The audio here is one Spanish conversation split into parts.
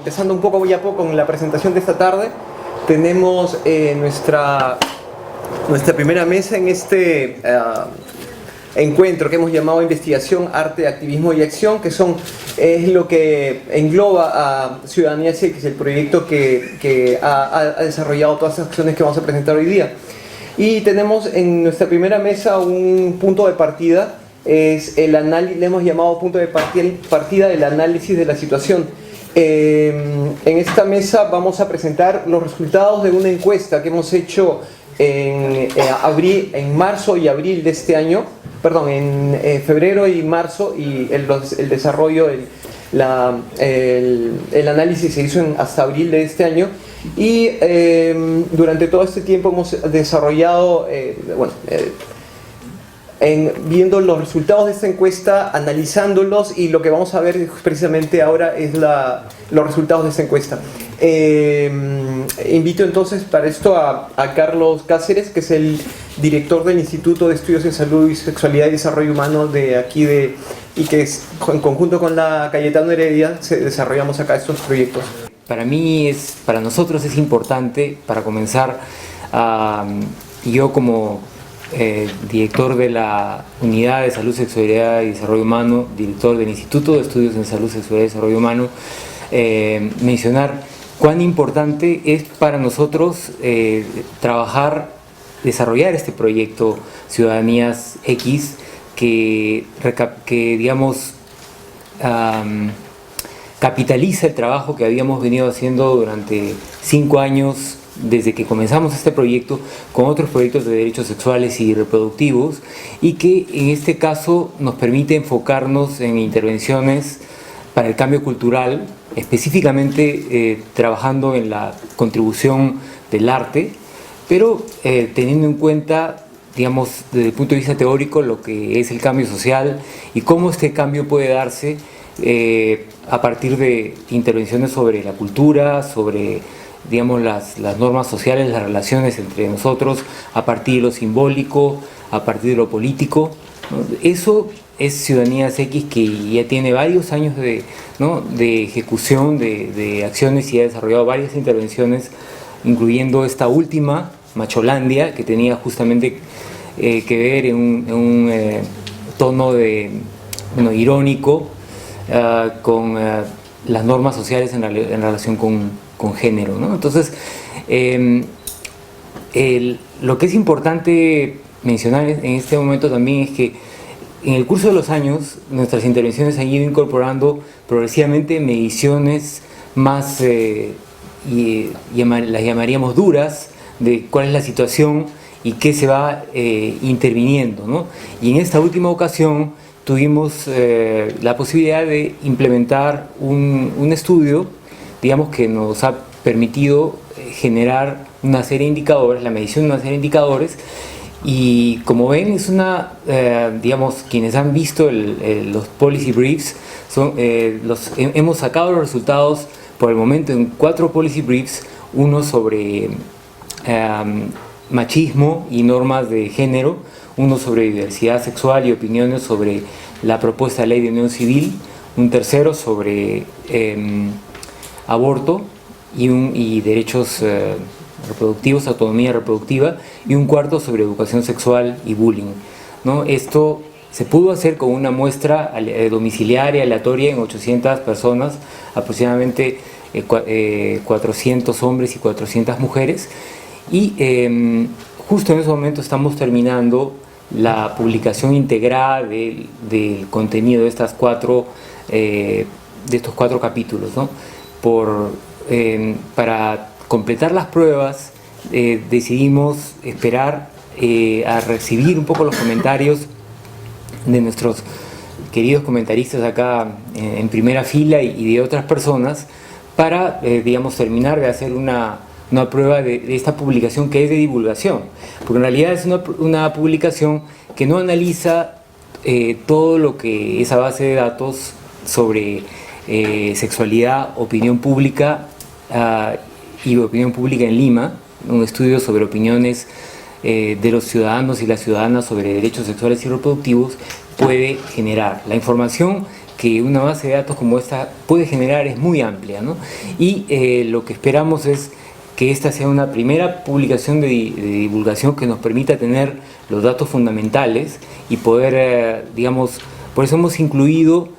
Empezando un poco ya con la presentación de esta tarde, tenemos nuestra primera mesa en este encuentro que hemos llamado Investigación, Arte, Activismo y Acción, que es lo que engloba a Ciudadanía X, el proyecto que ha desarrollado todas las acciones que vamos a presentar hoy día. Y tenemos en nuestra primera mesa un punto de partida, es el análisis, le hemos llamado punto de partida del análisis de la situación. En esta mesa vamos a presentar los resultados de una encuesta que hemos hecho en marzo y abril de este año, perdón, en febrero y marzo, y el desarrollo, el análisis se hizo hasta abril de este año, y durante todo este tiempo hemos desarrollado, viendo los resultados de esta encuesta, analizándolos, y lo que vamos a ver precisamente ahora es los resultados de esta encuesta. Invito entonces para esto a Carlos Cáceres, que es el director del Instituto de Estudios en Salud y Sexualidad y Desarrollo Humano de aquí y que en conjunto con la Cayetano Heredia desarrollamos acá estos proyectos. Para nosotros es importante, para comenzar, yo como director de la Unidad de Salud, Sexualidad y Desarrollo Humano, director del Instituto de Estudios en Salud, Sexualidad y Desarrollo Humano, mencionar cuán importante es para nosotros desarrollar este proyecto Ciudadanías X que digamos, capitaliza el trabajo que habíamos venido haciendo durante 5 años desde que comenzamos este proyecto con otros proyectos de derechos sexuales y reproductivos, y que en este caso nos permite enfocarnos en intervenciones para el cambio cultural, específicamente trabajando en la contribución del arte, pero teniendo en cuenta, digamos, desde el punto de vista teórico, lo que es el cambio social y cómo este cambio puede darse a partir de intervenciones sobre la cultura, sobre, digamos, las normas sociales, las relaciones entre nosotros, a partir de lo simbólico, a partir de lo político, ¿no? Eso es Ciudadanías X, que ya tiene varios años de ejecución de acciones y ha desarrollado varias intervenciones, incluyendo esta última, Macholandia, que tenía justamente que ver en un tono irónico con las normas sociales en relación con género, ¿no? Entonces, lo que es importante mencionar en este momento también es que en el curso de los años nuestras intervenciones han ido incorporando progresivamente mediciones más, las llamaríamos duras, de cuál es la situación y qué se va interviniendo, ¿no? Y en esta última ocasión tuvimos la posibilidad de implementar un estudio, digamos, que nos ha permitido generar una serie de indicadores, la medición de una serie de indicadores, y como ven es digamos, quienes han visto los policy briefs, hemos sacado los resultados por el momento en 4 policy briefs, uno sobre machismo y normas de género, uno sobre diversidad sexual y opiniones sobre la propuesta de ley de unión civil, un tercero sobre aborto y derechos reproductivos, autonomía reproductiva, y un cuarto sobre educación sexual y bullying, ¿no? Esto se pudo hacer con una muestra domiciliaria aleatoria en 800 personas, aproximadamente 400 hombres y 400 mujeres, y justo en ese momento estamos terminando la publicación integrada del contenido de estos 4 capítulos, ¿no? Para completar las pruebas decidimos esperar a recibir un poco los comentarios de nuestros queridos comentaristas acá en primera fila y de otras personas para, digamos, terminar de hacer una prueba de esta publicación, que es de divulgación, porque en realidad es una publicación que no analiza todo lo que esa base de datos sobre sexualidad, opinión pública y opinión pública en Lima, un estudio sobre opiniones de los ciudadanos y las ciudadanas sobre derechos sexuales y reproductivos, puede generar. La información que una base de datos como esta puede generar es muy amplia, ¿no? Y lo que esperamos es que esta sea una primera publicación de divulgación que nos permita tener los datos fundamentales y poder, digamos, por eso hemos incluido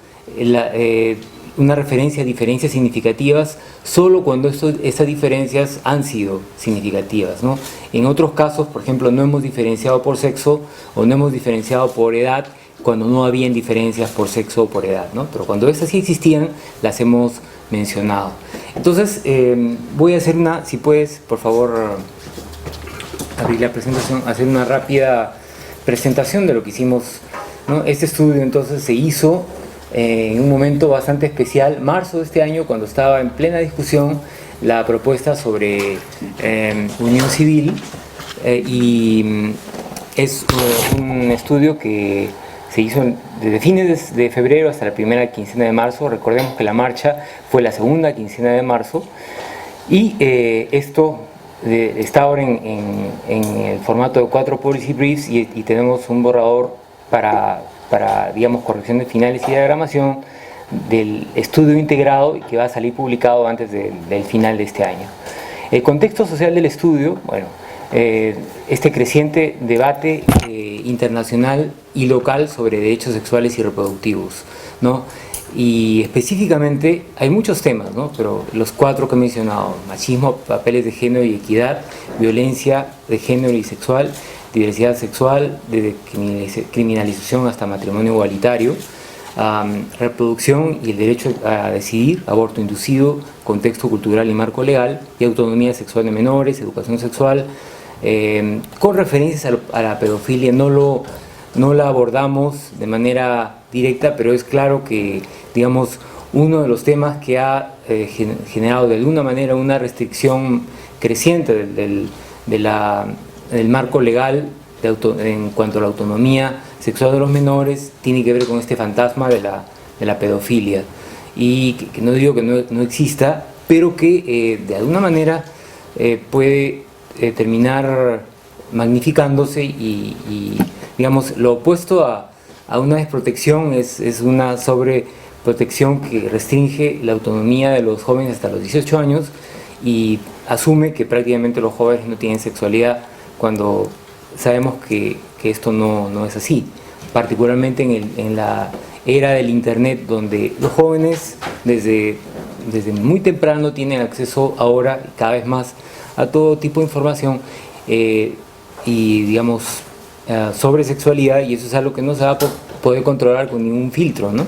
una referencia a diferencias significativas solo cuando estas diferencias han sido significativas, ¿no? En otros casos, por ejemplo, no hemos diferenciado por sexo o no hemos diferenciado por edad cuando no habían diferencias por sexo o por edad, ¿no? Pero cuando estas sí existían, las hemos mencionado. Entonces, voy a hacer si puedes, por favor, abrir la presentación, hacer una rápida presentación de lo que hicimos, ¿no? Este estudio entonces se hizo en un momento bastante especial, marzo de este año, cuando estaba en plena discusión la propuesta sobre unión civil, y es un estudio que se hizo desde fines de febrero hasta la primera quincena de marzo. Recordemos que la marcha fue la segunda quincena de marzo, y esto está ahora en el formato de 4 policy briefs, y tenemos un borrador para, digamos, correcciones finales y diagramación del estudio integrado, que va a salir publicado antes del final de este año. El contexto social del estudio, bueno, este creciente debate internacional y local sobre derechos sexuales y reproductivos, ¿no? Y específicamente hay muchos temas, ¿no? Pero los 4 que he mencionado: machismo, papeles de género y equidad, violencia de género y sexual, diversidad sexual, desde criminalización hasta matrimonio igualitario, reproducción y el derecho a decidir, aborto inducido, contexto cultural y marco legal, y autonomía sexual de menores, educación sexual, con referencias a la pedofilia. No la abordamos de manera directa, pero es claro que, digamos, uno de los temas que ha generado de alguna manera una restricción creciente del marco legal en cuanto a la autonomía sexual de los menores tiene que ver con este fantasma de la pedofilia, y que no digo que no exista, pero que de alguna manera puede terminar magnificándose, y digamos, lo opuesto a una desprotección es una sobreprotección que restringe la autonomía de los jóvenes hasta los 18 años y asume que prácticamente los jóvenes no tienen sexualidad, cuando sabemos que esto no es así, particularmente en la era del internet, donde los jóvenes desde muy temprano tienen acceso ahora cada vez más a todo tipo de información y, digamos, sobre sexualidad, y eso es algo que no se va a poder controlar con ningún filtro, ¿no?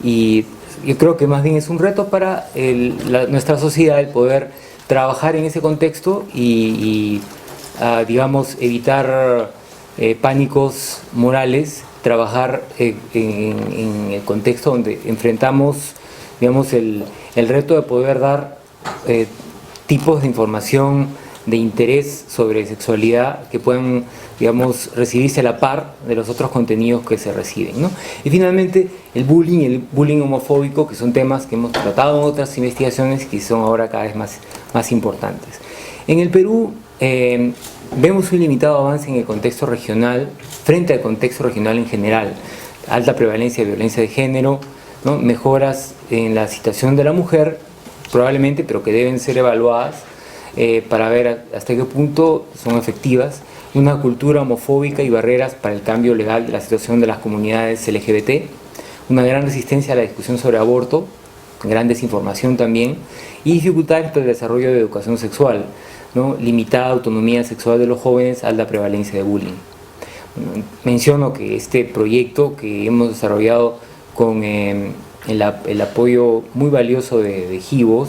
Y yo creo que más bien es un reto para nuestra sociedad el poder trabajar en ese contexto y digamos, evitar pánicos morales, trabajar en el contexto donde enfrentamos, digamos, el reto de poder dar tipos de información de interés sobre sexualidad que puedan, digamos, recibirse a la par de los otros contenidos que se reciben, ¿no? Y finalmente el bullying homofóbico, que son temas que hemos tratado en otras investigaciones y que son ahora cada vez más importantes. En el Perú vemos un limitado avance en el contexto regional frente al contexto regional en general: alta prevalencia de violencia de género, ¿no? Mejoras en la situación de la mujer probablemente, pero que deben ser evaluadas para ver hasta qué punto son efectivas, una cultura homofóbica y barreras para el cambio legal de la situación de las comunidades LGBT, una gran resistencia a la discusión sobre aborto, gran desinformación también, y dificultades para el desarrollo de educación sexual, ¿no? Limitada autonomía sexual de los jóvenes, alta prevalencia de bullying. Menciono que este proyecto que hemos desarrollado con el apoyo muy valioso de GIVOS,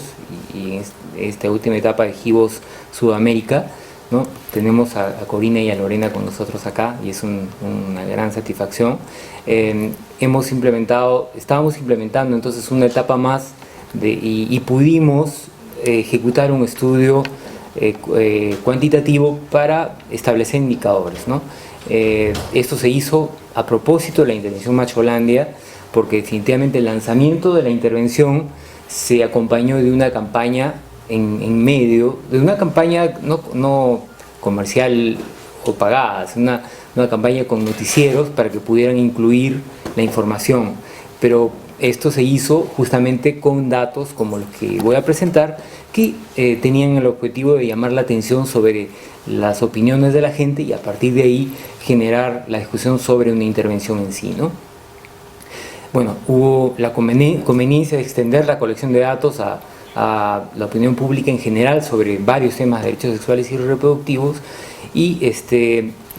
y en esta última etapa de GIVOS Sudamérica, ¿no? Tenemos a Corina y a Lorena con nosotros acá, y es una gran satisfacción. Estábamos implementando entonces una etapa más y pudimos ejecutar un estudio cuantitativo para establecer indicadores, ¿no? Esto se hizo a propósito de la intervención Macholandia, porque definitivamente el lanzamiento de la intervención se acompañó de una campaña en medio, de una campaña no comercial o pagada, una campaña con noticieros para que pudieran incluir la información. Pero esto se hizo justamente con datos como los que voy a presentar, que tenían el objetivo de llamar la atención sobre las opiniones de la gente y a partir de ahí generar la discusión sobre una intervención en sí, ¿no? Bueno, hubo la conveniencia de extender la colección de datos a la opinión pública en general sobre varios temas de derechos sexuales y reproductivos y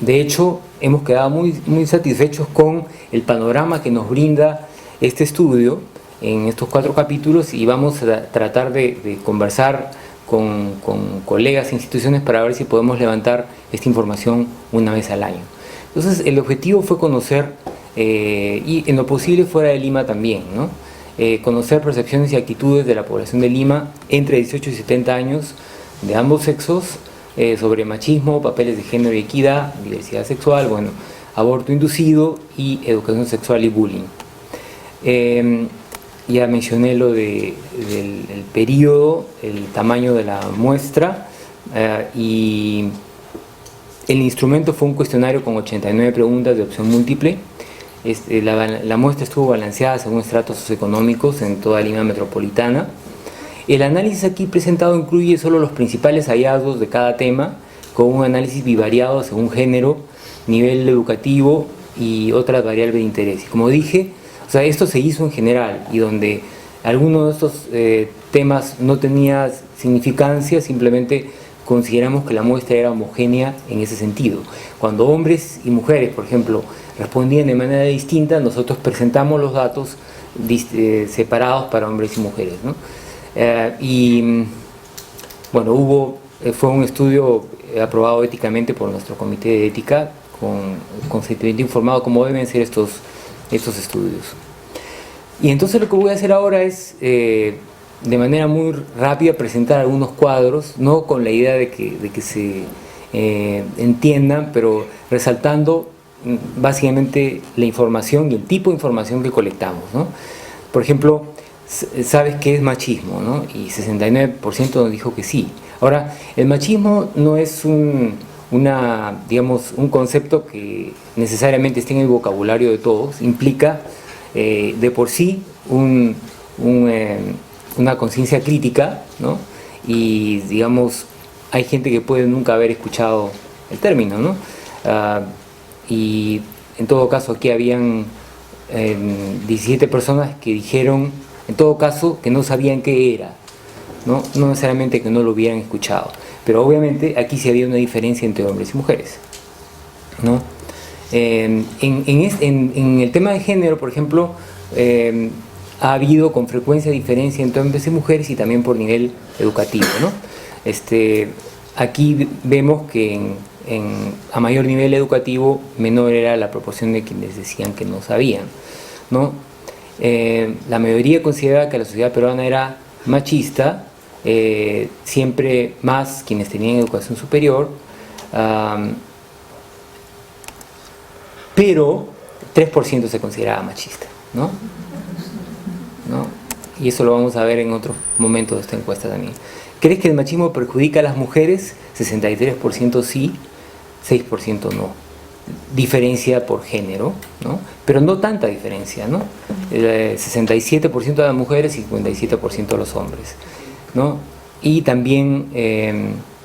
de hecho hemos quedado muy satisfechos con el panorama que nos brinda este estudio en estos 4 capítulos y vamos a tratar de conversar con colegas e instituciones para ver si podemos levantar esta información una vez al año. Entonces el objetivo fue conocer, y en lo posible fuera de Lima también, ¿no? Conocer percepciones y actitudes de la población de Lima entre 18 y 70 años de ambos sexos sobre machismo, papeles de género y equidad, diversidad sexual, bueno, aborto inducido y educación sexual y bullying. Ya mencioné lo del periodo, el tamaño de la muestra y el instrumento fue un cuestionario con 89 preguntas de opción múltiple. La muestra estuvo balanceada según estratos socioeconómicos en toda Lima metropolitana. El análisis aquí presentado incluye solo los principales hallazgos de cada tema, con un análisis bivariado según género, nivel educativo y otras variables de interés. Y como dije, o sea, esto se hizo en general y donde alguno de estos temas no tenía significancia, simplemente consideramos que la muestra era homogénea en ese sentido. Cuando hombres y mujeres, por ejemplo, respondían de manera distinta, nosotros presentamos los datos separados para hombres y mujeres, ¿no? Fue un estudio aprobado éticamente por nuestro comité de ética, con consentimiento informado, como deben ser estos estudios. Y entonces lo que voy a hacer ahora es, de manera muy rápida, presentar algunos cuadros, no con la idea de que se entiendan, pero resaltando básicamente la información y el tipo de información que colectamos, ¿no? Por ejemplo, ¿sabes qué es machismo, no? Y 69% nos dijo que sí. Ahora, el machismo no es un concepto que necesariamente esté en el vocabulario de todos, implica de por sí una conciencia crítica, ¿no? Y digamos, hay gente que puede nunca haber escuchado el término, ¿no? Y en todo caso aquí habían 17 personas que dijeron, en todo caso, que no sabían qué era, ¿no? No necesariamente que no lo hubieran escuchado, pero obviamente aquí sí había una diferencia entre hombres y mujeres, ¿no? En el tema de género, por ejemplo, ha habido con frecuencia diferencia entre hombres y mujeres y también por nivel educativo, ¿no? Aquí vemos que a mayor nivel educativo, menor era la proporción de quienes decían que no sabían, ¿no? La mayoría consideraba que la sociedad peruana era machista, siempre más quienes tenían educación superior, pero 3% se consideraba machista, ¿no? Y eso lo vamos a ver en otro momento de esta encuesta también. ¿Crees que el machismo perjudica a las mujeres? 63% sí, 6% no. Diferencia por género, ¿no? Pero no tanta diferencia, ¿no? 67% de las mujeres y 57% de los hombres, ¿no? Y también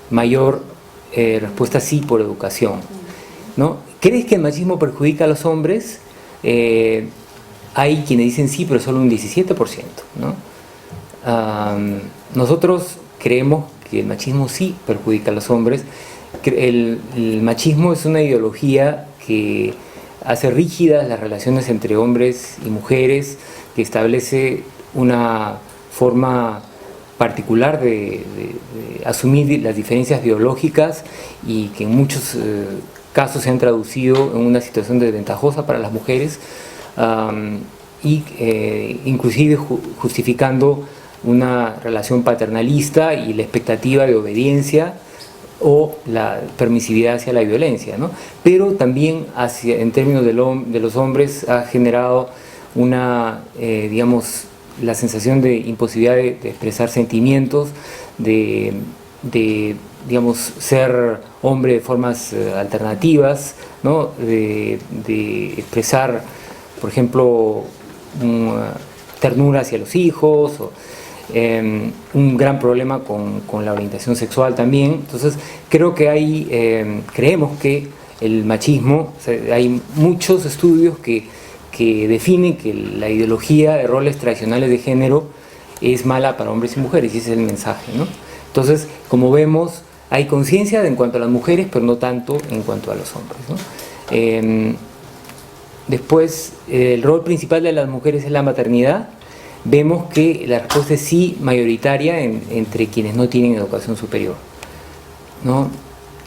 mayor respuesta sí por educación, ¿no? ¿Crees que el machismo perjudica a los hombres? Hay quienes dicen sí, pero solo un 17%, ¿no? Nosotros creemos que el machismo sí perjudica a los hombres. El machismo es una ideología que hace rígidas las relaciones entre hombres y mujeres, que establece una forma particular de asumir las diferencias biológicas y que en muchos casos se han traducido en una situación desventajosa para las mujeres, inclusive justificando una relación paternalista y la expectativa de obediencia o la permisividad hacia la violencia, ¿no? Pero también en términos de los hombres ha generado la sensación de imposibilidad de expresar sentimientos, de ser hombre de formas alternativas, ¿no? De expresar, por ejemplo, ternura hacia los hijos, o un gran problema con la orientación sexual también. Entonces creo que creemos que el machismo, o sea, hay muchos estudios que definen que la ideología de roles tradicionales de género es mala para hombres y mujeres, y ese es el mensaje, ¿no? Entonces, como vemos, hay conciencia en cuanto a las mujeres, pero no tanto en cuanto a los hombres, ¿no? Después, el rol principal de las mujeres es la maternidad. Vemos que la respuesta es sí mayoritaria entre quienes no tienen educación superior, ¿no?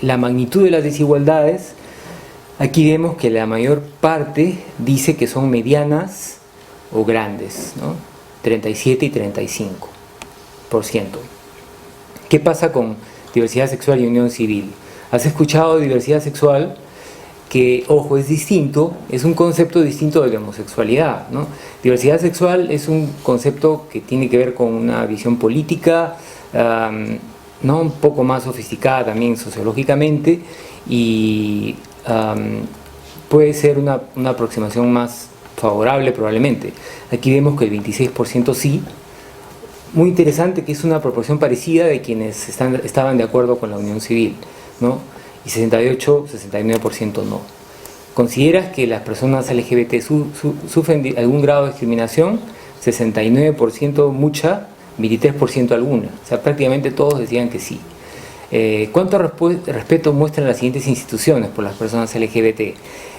La magnitud de las desigualdades, aquí vemos que la mayor parte dice que son medianas o grandes, ¿no? 37 y 35%. ¿Qué pasa con diversidad sexual y unión civil? ¿Has escuchado de diversidad sexual? Que, ojo, es distinto, es un concepto distinto de la homosexualidad, ¿no? Diversidad sexual es un concepto que tiene que ver con una visión política, ¿no? Un poco más sofisticada también sociológicamente, y puede ser una aproximación más favorable probablemente. Aquí vemos que el 26% sí. Muy interesante que es una proporción parecida de quienes estaban de acuerdo con la unión civil, ¿no? Y 68-69% no. ¿Consideras que las personas LGBT sufren algún grado de discriminación? 69% mucha, 23% alguna. O sea, prácticamente todos decían que sí. ¿Cuánto respeto muestran las siguientes instituciones por las personas LGBT?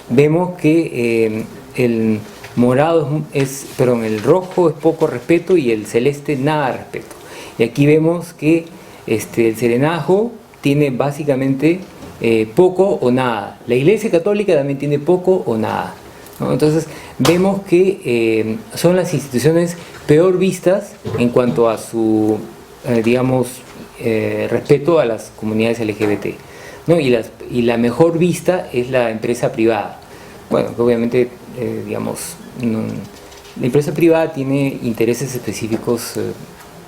Vemos que el morado el rojo es poco respeto y el celeste nada de respeto. Y aquí vemos que el serenajo tiene básicamente poco o nada. La Iglesia Católica también tiene poco o nada, ¿no? Entonces vemos que son las instituciones peor vistas en cuanto a su, respeto a las comunidades LGBT, ¿no? Y la mejor vista es la empresa privada. Bueno, obviamente, la empresa privada tiene intereses específicos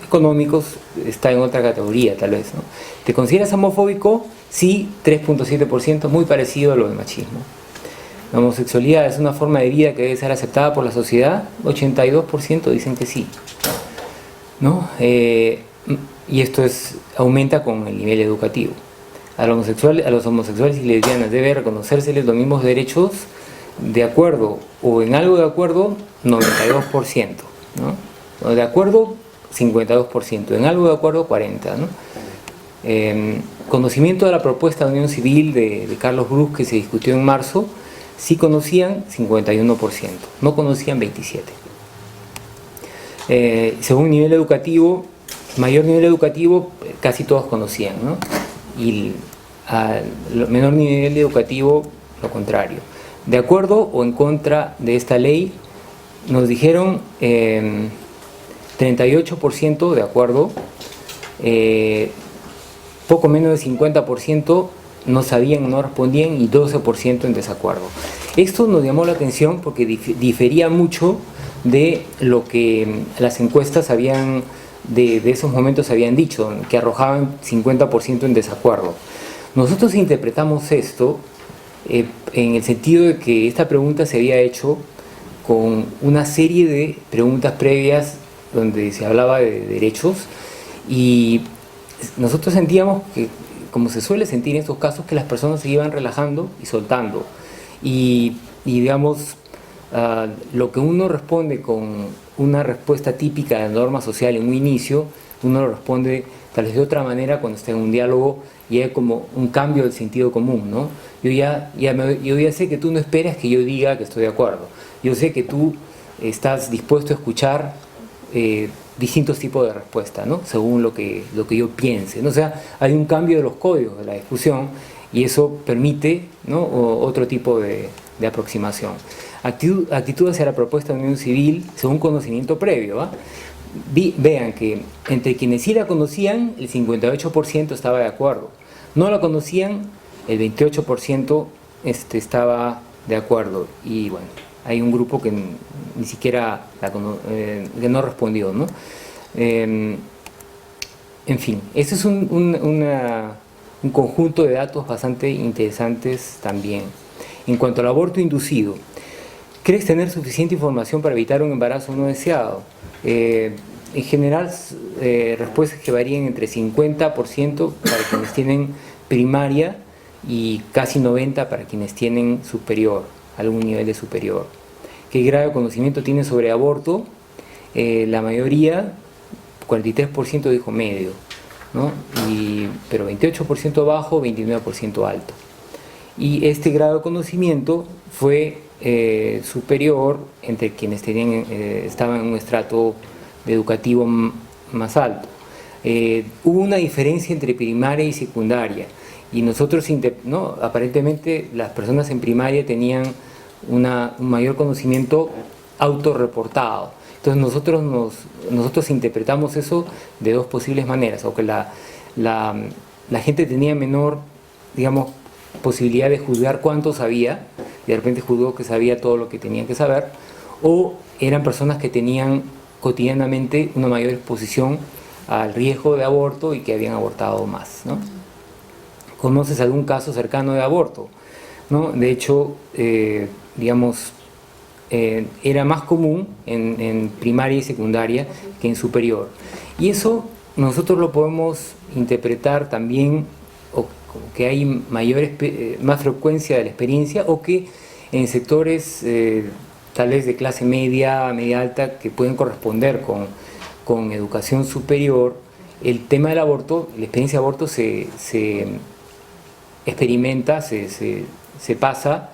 económicos, está en otra categoría tal vez, ¿no? ¿Te consideras homofóbico? Sí, 3.7%, muy parecido a lo del machismo. La homosexualidad es una forma de vida que debe ser aceptada por la sociedad, 82% dicen que sí, ¿no? Y esto aumenta con el nivel educativo. A los homosexuales y lesbianas debe reconocérseles los mismos derechos, de acuerdo o en algo de acuerdo, 92%, ¿no? De acuerdo, 52%, en algo de acuerdo, 40%, ¿no? Conocimiento de la propuesta de unión civil de Carlos Brus, que se discutió en marzo, sí conocían 51%, no conocían 27%. Según nivel educativo, mayor nivel educativo, casi todos conocían, ¿no? Y al menor nivel educativo, lo contrario. De acuerdo o en contra de esta ley, nos dijeron 38% de acuerdo, poco menos del 50% no sabían, no respondían, y 12% en desacuerdo. Esto nos llamó la atención porque difería mucho de lo que las encuestas de esos momentos habían dicho, que arrojaban 50% en desacuerdo. Nosotros interpretamos esto en el sentido de que esta pregunta se había hecho con una serie de preguntas previas donde se hablaba de derechos, y nosotros sentíamos que, como se suele sentir en estos casos, que las personas se iban relajando y soltando, y lo que uno responde con una respuesta típica de norma social en un inicio, uno lo responde tal vez de otra manera cuando está en un diálogo y hay como un cambio del sentido común, ¿no? Yo ya sé que tú no esperas que yo diga que estoy de acuerdo. Yo sé que tú estás dispuesto a escuchar distintos tipos de respuesta, ¿no? Según lo que yo piense, ¿no? O sea, hay un cambio de los códigos de la discusión y eso permite, ¿no?, otro tipo de aproximación. Actitud hacia la propuesta de unión civil según conocimiento previo, ¿ah? Vean que entre quienes sí la conocían, el 58% estaba de acuerdo. No la conocían, el 28% estaba de acuerdo. Y bueno, hay un grupo que ni siquiera que no respondió, ¿no? En fin, ese es un conjunto de datos bastante interesantes también. En cuanto al aborto inducido, ¿crees tener suficiente información para evitar un embarazo no deseado? En general, respuestas que varían entre 50% para quienes tienen primaria y casi 90% para quienes tienen superior, algún nivel de superior. ¿Qué grado de conocimiento tiene sobre aborto? La mayoría, 43% dijo medio, ¿no? Pero 28% bajo, 29% alto. Y este grado de conocimiento fue superior entre quienes estaban en un estrato educativo más alto. Hubo una diferencia entre primaria y secundaria, y nosotros, ¿no? Aparentemente las personas en primaria tenían un mayor conocimiento autorreportado. Entonces nosotros interpretamos eso de dos posibles maneras, o que la gente tenía menor, digamos, posibilidad de juzgar cuánto sabía, de repente juzgó que sabía todo lo que tenían que saber, o eran personas que tenían cotidianamente una mayor exposición al riesgo de aborto y que habían abortado más, ¿no? ¿Conoces algún caso cercano de aborto? ¿No? De hecho, digamos, era más común en primaria y secundaria que en superior. Y eso nosotros lo podemos interpretar también, o que hay más frecuencia de la experiencia, o que en sectores tal vez de clase media, media alta, que pueden corresponder con educación superior, el tema del aborto, la experiencia de aborto se experimenta, se pasa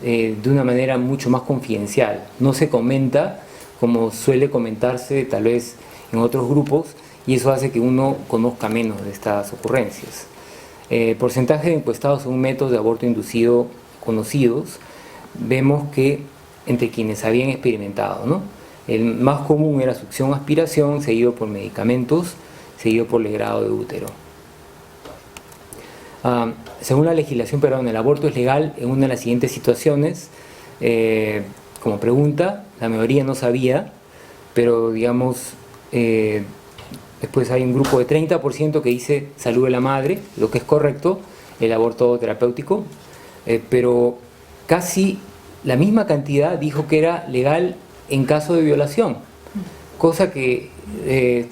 de una manera mucho más confidencial. No se comenta como suele comentarse tal vez en otros grupos, y eso hace que uno conozca menos de estas ocurrencias. Porcentaje de encuestados según métodos de aborto inducido conocidos, vemos que entre quienes habían experimentado, ¿no? El más común era succión-aspiración, seguido por medicamentos, seguido por legrado de útero. Según la legislación peruana, el aborto es legal en una de las siguientes situaciones. Como pregunta, la mayoría no sabía, pero digamos, después hay un grupo de 30% que dice salud de la madre, lo que es correcto, el aborto terapéutico, pero casi la misma cantidad dijo que era legal en caso de violación, cosa que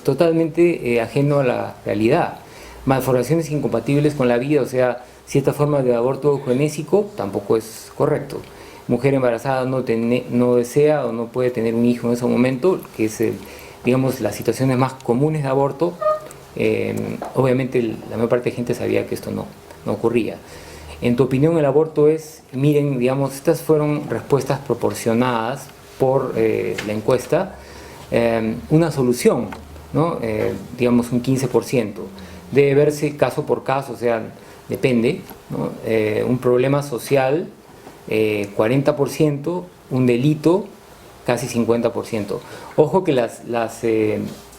totalmente ajeno a la realidad. Malformaciones incompatibles con la vida, o sea, cierta forma de aborto eugenésico, tampoco es correcto. Mujer embarazada no desea o no puede tener un hijo en ese momento, que es, digamos, las situaciones más comunes de aborto. Obviamente la mayor parte de gente sabía que esto no ocurría. En tu opinión, el aborto es, miren, digamos, estas fueron respuestas proporcionadas por la encuesta, una solución, ¿no? Digamos un 15%. Debe verse caso por caso, o sea, depende, ¿no? Un problema social, 40%, un delito, casi 50%. Ojo que las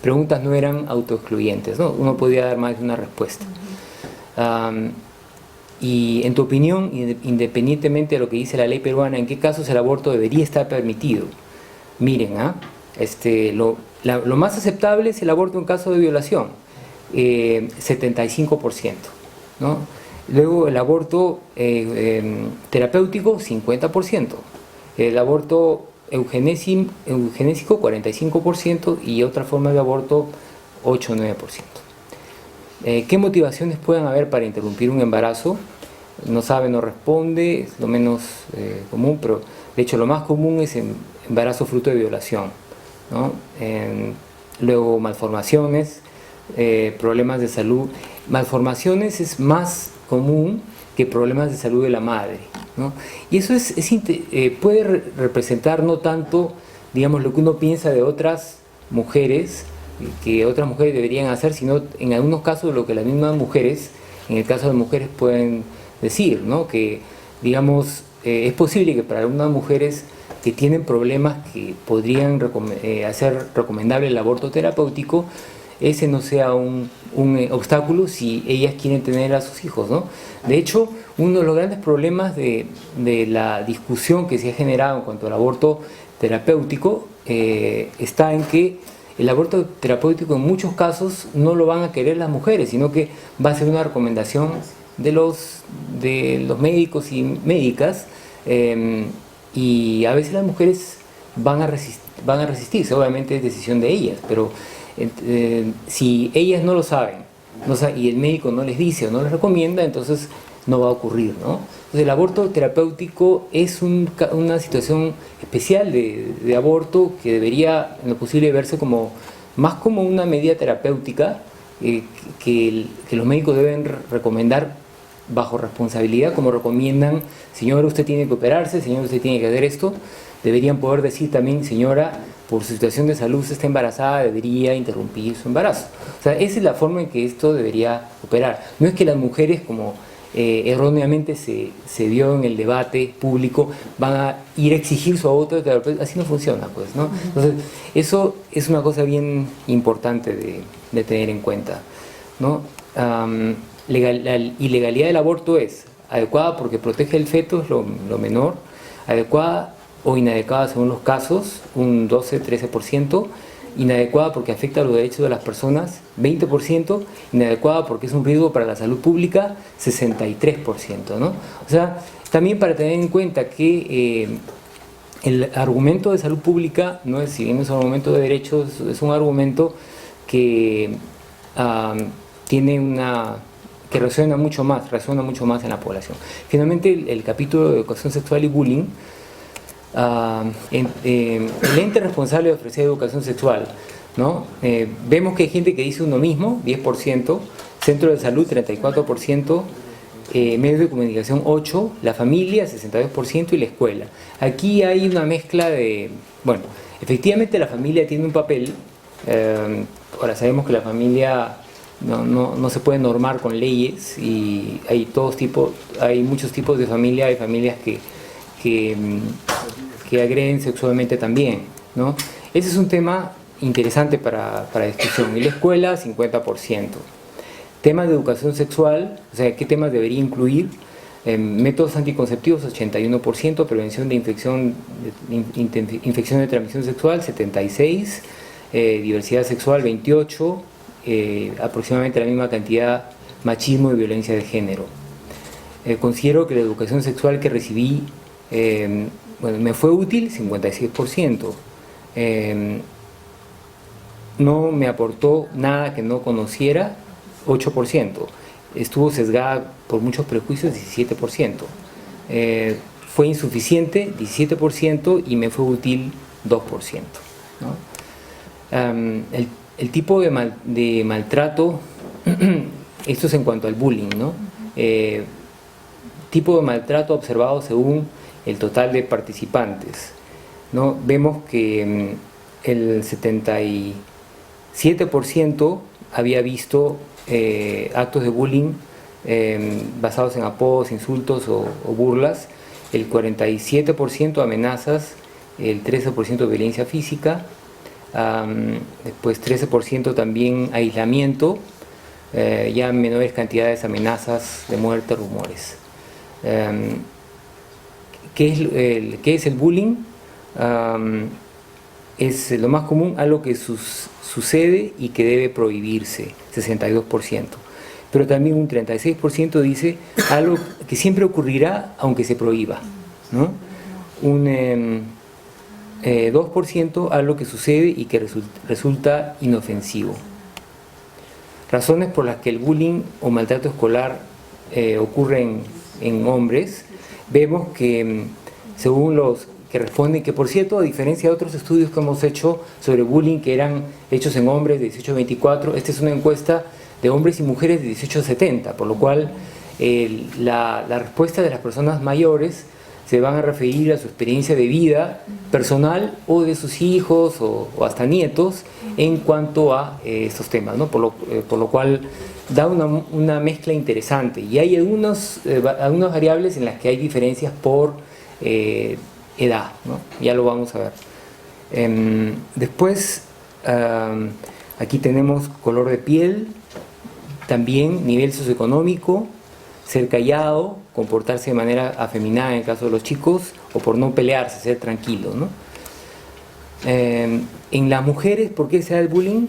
preguntas no eran autoexcluyentes, ¿no? Uno podía dar más de una respuesta. Y en tu opinión, independientemente de lo que dice la ley peruana, ¿en qué casos el aborto debería estar permitido? Miren, lo más aceptable es el aborto en caso de violación, 75%, ¿no? Luego el aborto terapéutico, 50%, el aborto eugenésico, 45%, y otra forma de aborto, 8-9%. ¿Qué motivaciones pueden haber para interrumpir un embarazo? No sabe, no responde, es lo menos común, pero de hecho lo más común es embarazo fruto de violación, ¿no? Luego malformaciones, problemas de salud. Malformaciones es más común que problemas de salud de la madre, ¿no? Y eso puede representar no tanto, digamos, lo que uno piensa de otras mujeres, que otras mujeres deberían hacer, sino en algunos casos lo que las mismas mujeres, en el caso de mujeres, pueden decir, ¿no? Que, digamos, es posible que para algunas mujeres que tienen problemas que podrían hacer recomendable el aborto terapéutico, ese no sea un obstáculo si ellas quieren tener a sus hijos, ¿no? De hecho, uno de los grandes problemas de la discusión que se ha generado en cuanto al aborto terapéutico está en que el aborto terapéutico en muchos casos no lo van a querer las mujeres, sino que va a ser una recomendación de los médicos y médicas, y a veces las mujeres van a van a resistirse. Obviamente es decisión de ellas, pero si ellas no lo saben, y el médico no les dice o no les recomienda, entonces no va a ocurrir, ¿no? Entonces el aborto terapéutico es una situación especial de aborto que debería en lo posible verse más como una medida terapéutica que los médicos deben recomendar bajo responsabilidad, como recomiendan: señora, usted tiene que operarse, señora, usted tiene que hacer esto. Deberían poder decir también: señora, por su situación de salud, usted está embarazada, debería interrumpir su embarazo. O sea, esa es la forma en que esto debería operar. No es que las mujeres, como erróneamente se dio en el debate público, van a ir a exigir su aborto terapéutico. Así no funciona, pues, ¿no? Entonces, eso es una cosa bien importante de tener en cuenta, ¿no? La ilegalidad del aborto es adecuada porque protege el feto, es lo menor, adecuada o inadecuada según los casos, un 12-13%, inadecuada porque afecta a los derechos de las personas, 20%, inadecuada porque es un riesgo para la salud pública, 63%, ¿no? O sea, también para tener en cuenta que el argumento de salud pública no es, si bien es un argumento de derechos, es un argumento que que resuena mucho más en la población. Finalmente, el capítulo de educación sexual y bullying, el ente responsable de ofrecer educación sexual, ¿no? Vemos que hay gente que dice uno mismo, 10%, centro de salud, 34%, medios de comunicación, 8%, la familia, 62%, y la escuela. Aquí hay una mezcla bueno, efectivamente la familia tiene un papel. Ahora sabemos que la familia no se puede normar con leyes, y hay muchos tipos de familia. Hay familias que agreden sexualmente también, ¿no? Ese es un tema interesante para discusión. Y la escuela, 50%. Temas de educación sexual, o sea, ¿qué temas debería incluir? Métodos anticonceptivos, 81%, prevención de infección de transmisión sexual, 76%, diversidad sexual, 28%, aproximadamente la misma cantidad, machismo y violencia de género. Considero que la educación sexual que recibí, me fue útil, 56%. No me aportó nada que no conociera, 8%. Estuvo sesgada por muchos prejuicios, 17%. Fue insuficiente, 17%, y me fue útil, 2%, ¿no? El tipo de maltrato, esto es en cuanto al bullying, ¿no? Tipo de maltrato observado según el total de participantes, ¿no? Vemos que el 77% había visto actos de bullying basados en apodos, insultos o burlas, el 47% amenazas, el 13% violencia física, después 13% también aislamiento, ya menores cantidades amenazas de muerte, rumores. ¿Qué es el bullying? Es lo más común, algo que sucede y que debe prohibirse, 62%. Pero también un 36% dice algo que siempre ocurrirá aunque se prohíba, ¿no? Un 2% algo que sucede y que resulta inofensivo. Razones por las que el bullying o maltrato escolar ocurre en hombres. Vemos que según los que responden, que por cierto, a diferencia de otros estudios que hemos hecho sobre bullying que eran hechos en hombres de 18 a 24, esta es una encuesta de hombres y mujeres de 18 a 70, por lo cual la respuesta de las personas mayores se van a referir a su experiencia de vida personal o de sus hijos o hasta nietos en cuanto a estos temas, ¿no? Por lo cual da una mezcla interesante, y hay algunas variables en las que hay diferencias por edad, ¿no? Ya lo vamos a ver. Después, aquí tenemos color de piel, también nivel socioeconómico, ser callado, comportarse de manera afeminada en el caso de los chicos, o por no pelearse, ser tranquilo, ¿no? En las mujeres, ¿por qué se da el bullying?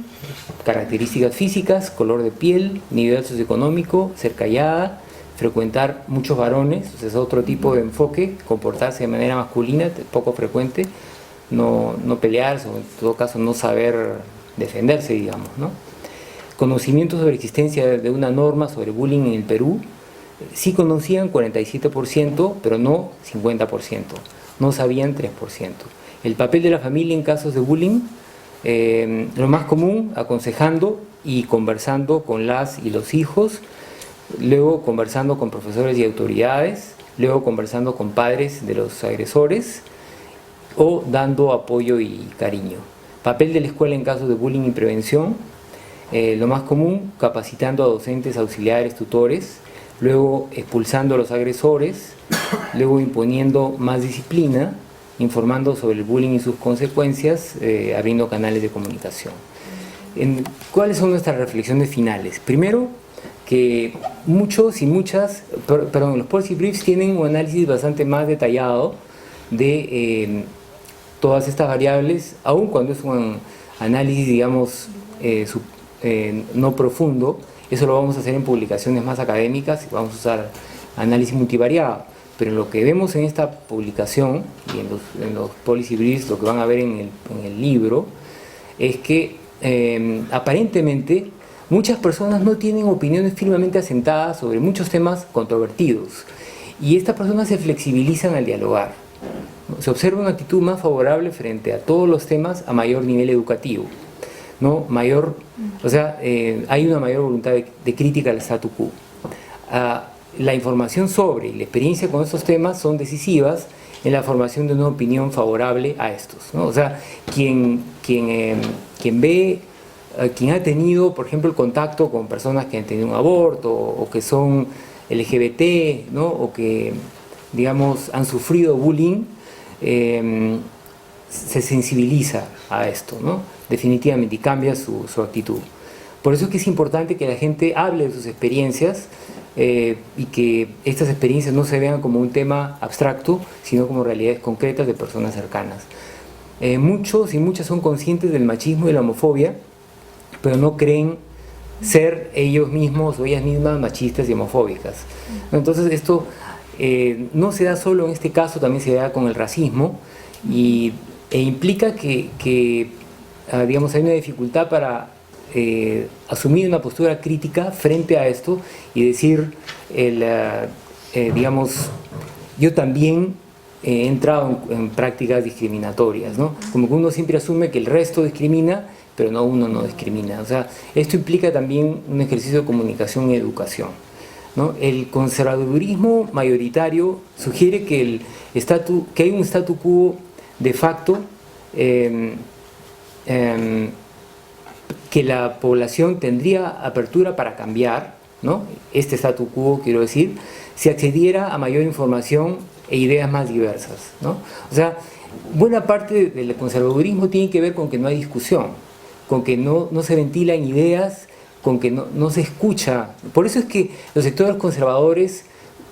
Características físicas, color de piel, nivel socioeconómico, ser callada, frecuentar muchos varones, o sea, es otro tipo de enfoque, comportarse de manera masculina, poco frecuente, no pelearse, o en todo caso no saber defenderse, digamos, ¿no? Conocimiento sobre la existencia de una norma sobre bullying en el Perú, sí conocían 47%, pero no 50%, no sabían 3%. El papel de la familia en casos de bullying, lo más común, aconsejando y conversando con las y los hijos, luego conversando con profesores y autoridades, luego conversando con padres de los agresores o dando apoyo y cariño. Papel de la escuela en casos de bullying y prevención, lo más común, capacitando a docentes, auxiliares, tutores, luego expulsando a los agresores, luego imponiendo más disciplina, informando sobre el bullying y sus consecuencias, abriendo canales de comunicación. ¿Cuáles son nuestras reflexiones finales? Primero, que muchos y muchas, perdón, los policy briefs tienen un análisis bastante más detallado de todas estas variables, aun cuando es un análisis, digamos, no profundo. Eso lo vamos a hacer en publicaciones más académicas, vamos a usar análisis multivariado, pero lo que vemos en esta publicación y en los policy briefs, lo que van a ver en el libro, es que aparentemente muchas personas no tienen opiniones firmemente asentadas sobre muchos temas controvertidos, y estas personas se flexibilizan al dialogar. Se observa una actitud más favorable frente a todos los temas a mayor nivel educativo, ¿no? Hay una mayor voluntad de crítica al statu quo. La información sobre y la experiencia con estos temas son decisivas en la formación de una opinión favorable a estos, ¿no? O sea, quien ha tenido, por ejemplo, el contacto con personas que han tenido un aborto o que son LGBT, ¿no? O que, digamos, han sufrido bullying, se sensibiliza a esto, ¿no? Definitivamente, y cambia su actitud. Por eso es que es importante que la gente hable de sus experiencias y que estas experiencias no se vean como un tema abstracto, sino como realidades concretas de personas cercanas. Muchos y muchas son conscientes del machismo y la homofobia, pero no creen ser ellos mismos o ellas mismas machistas y homofóbicas. Entonces esto no se da solo en este caso, también se da con el racismo, e implica que digamos, hay una dificultad para asumir una postura crítica frente a esto y decir, digamos, yo también he entrado en prácticas discriminatorias, ¿no? Como que uno siempre asume que el resto discrimina, pero no, uno no discrimina. O sea, esto implica también un ejercicio de comunicación y educación, ¿no? El conservadurismo mayoritario sugiere que hay un statu quo de facto, que la población tendría apertura para cambiar, ¿no? Este statu quo, quiero decir, si accediera a mayor información e ideas más diversas, ¿no? O sea, buena parte del conservadurismo tiene que ver con que no hay discusión, con que no se ventilan ideas, con que no se escucha. Por eso es que los sectores conservadores,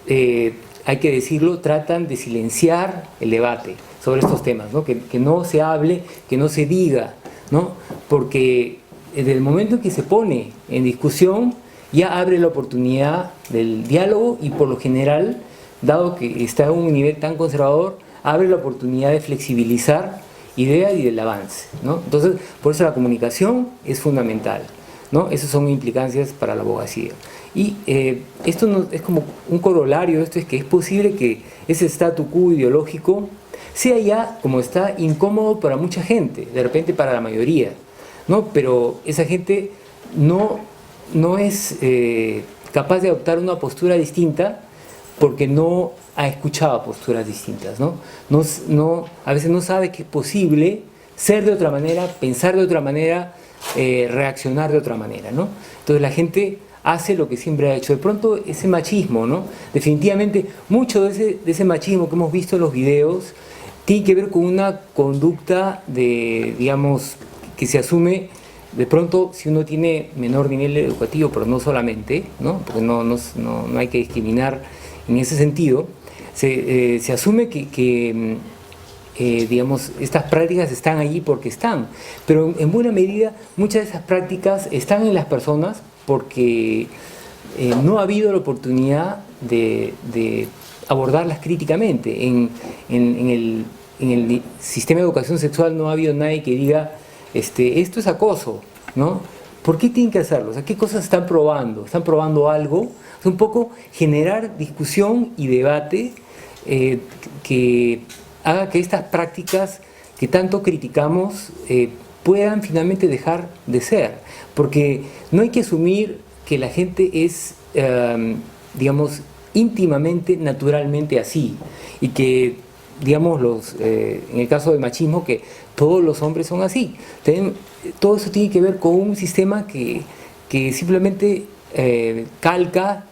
hay que decirlo, tratan de silenciar el debate sobre estos temas, ¿no? Que no se hable, que no se diga, ¿no? Porque desde el momento en que se pone en discusión, ya abre la oportunidad del diálogo y, por lo general, dado que está a un nivel tan conservador, abre la oportunidad de flexibilizar ideas y del avance, ¿no? Entonces, por eso la comunicación es fundamental, ¿no? Esas son implicancias para la abogacía. Y esto no, es como un corolario de esto, es que es posible que ese statu quo ideológico sea ya, como está, incómodo para mucha gente, de repente para la mayoría, ¿no? Pero esa gente no es capaz de adoptar una postura distinta porque no ha escuchado posturas distintas, ¿no? A veces no sabe que es posible ser de otra manera, pensar de otra manera, reaccionar de otra manera, ¿no? Entonces la gente hace lo que siempre ha hecho. De pronto ese machismo, ¿no? Definitivamente mucho de ese machismo que hemos visto en los videos tiene que ver con una conducta digamos, que se asume de pronto si uno tiene menor nivel educativo, pero no solamente, ¿no? Porque no hay que discriminar en ese sentido. Se asume que digamos, estas prácticas están allí porque están, pero en buena medida muchas de esas prácticas están en las personas porque no ha habido la oportunidad de abordarlas críticamente. En en el sistema de educación sexual no ha habido nadie que diga, esto es acoso, ¿no? ¿Por qué tienen que hacerlo? O sea, ¿qué cosas están probando? ¿Están probando algo? O sea, un poco generar discusión y debate que haga que estas prácticas que tanto criticamos puedan finalmente dejar de ser. Porque no hay que asumir que la gente es, digamos, íntimamente, naturalmente así. Y que, digamos, en el caso del machismo, que todos los hombres son así. Todo eso tiene que ver con un sistema que simplemente calca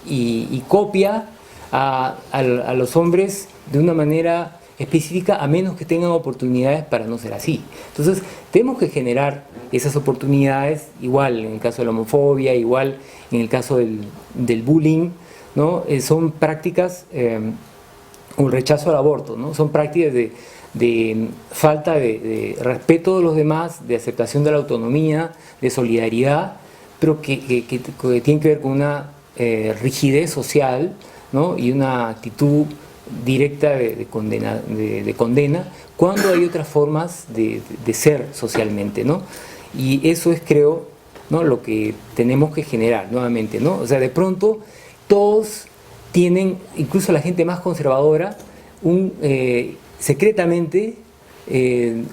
y copia a los hombres de una manera específica, a menos que tengan oportunidades para no ser así. Entonces, tenemos que generar esas oportunidades, igual en el caso de la homofobia, igual en el caso del bullying, ¿no? Son prácticas, un rechazo al aborto, ¿no? Son prácticas de falta de respeto de los demás, de aceptación de la autonomía, de solidaridad, pero que tienen que ver con una rigidez social, ¿no? Y una actitud directa de condena, cuando hay otras formas de ser socialmente, ¿no? Y eso es, creo, ¿no?, lo que tenemos que generar nuevamente, ¿no? O sea, de pronto todos tienen, incluso la gente más conservadora, secretamente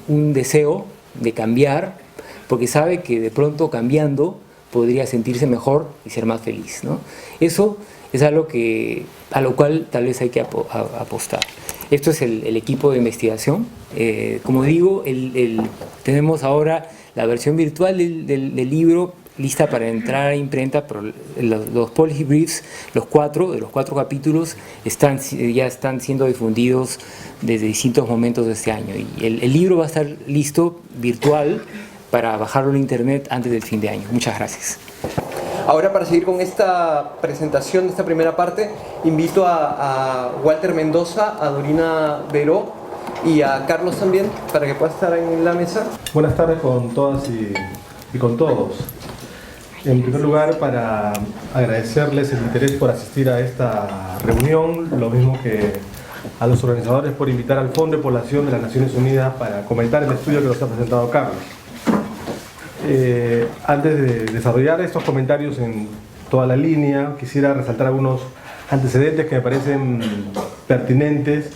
un deseo de cambiar, porque sabe que de pronto cambiando podría sentirse mejor y ser más feliz, ¿no? Eso es algo a lo cual tal vez hay que apostar. Esto es el equipo de investigación. Como digo, tenemos ahora la versión virtual del libro lista para entrar a imprenta, pero los policy briefs, de los cuatro capítulos, ya están siendo difundidos desde distintos momentos de este año. Y el libro va a estar listo virtual para bajarlo en internet antes del fin de año. Muchas gracias. Ahora, para seguir con esta presentación de esta primera parte, invito a Walter Mendoza, a Dorina Veró y a Carlos también, para que pueda estar en la mesa. Buenas tardes con todas y con todos. En primer lugar, para agradecerles el interés por asistir a esta reunión, lo mismo que a los organizadores por invitar al Fondo de Población de las Naciones Unidas para comentar el estudio que nos ha presentado Carlos. Antes de desarrollar estos comentarios en toda la línea, quisiera resaltar algunos antecedentes que me parecen pertinentes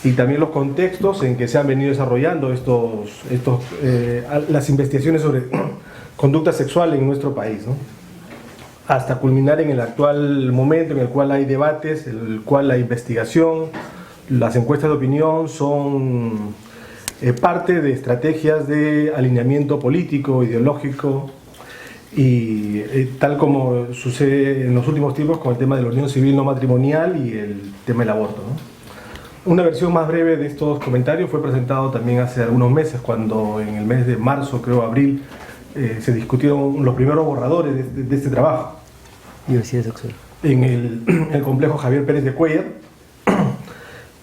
y también los contextos en que se han venido desarrollando las investigaciones sobre conducta sexual en nuestro país, ¿no? Hasta culminar en el actual momento en el cual hay debates, en el cual la investigación, las encuestas de opinión son parte de estrategias de alineamiento político, ideológico, y tal como sucede en los últimos tiempos con el tema de la unión civil no matrimonial y el tema del aborto, ¿no? Una versión más breve de estos comentarios fue presentado también hace algunos meses, cuando en el mes de marzo, creo abril, se discutieron los primeros borradores de este trabajo. Diversidad sexual. En el complejo Javier Pérez de Cuellar,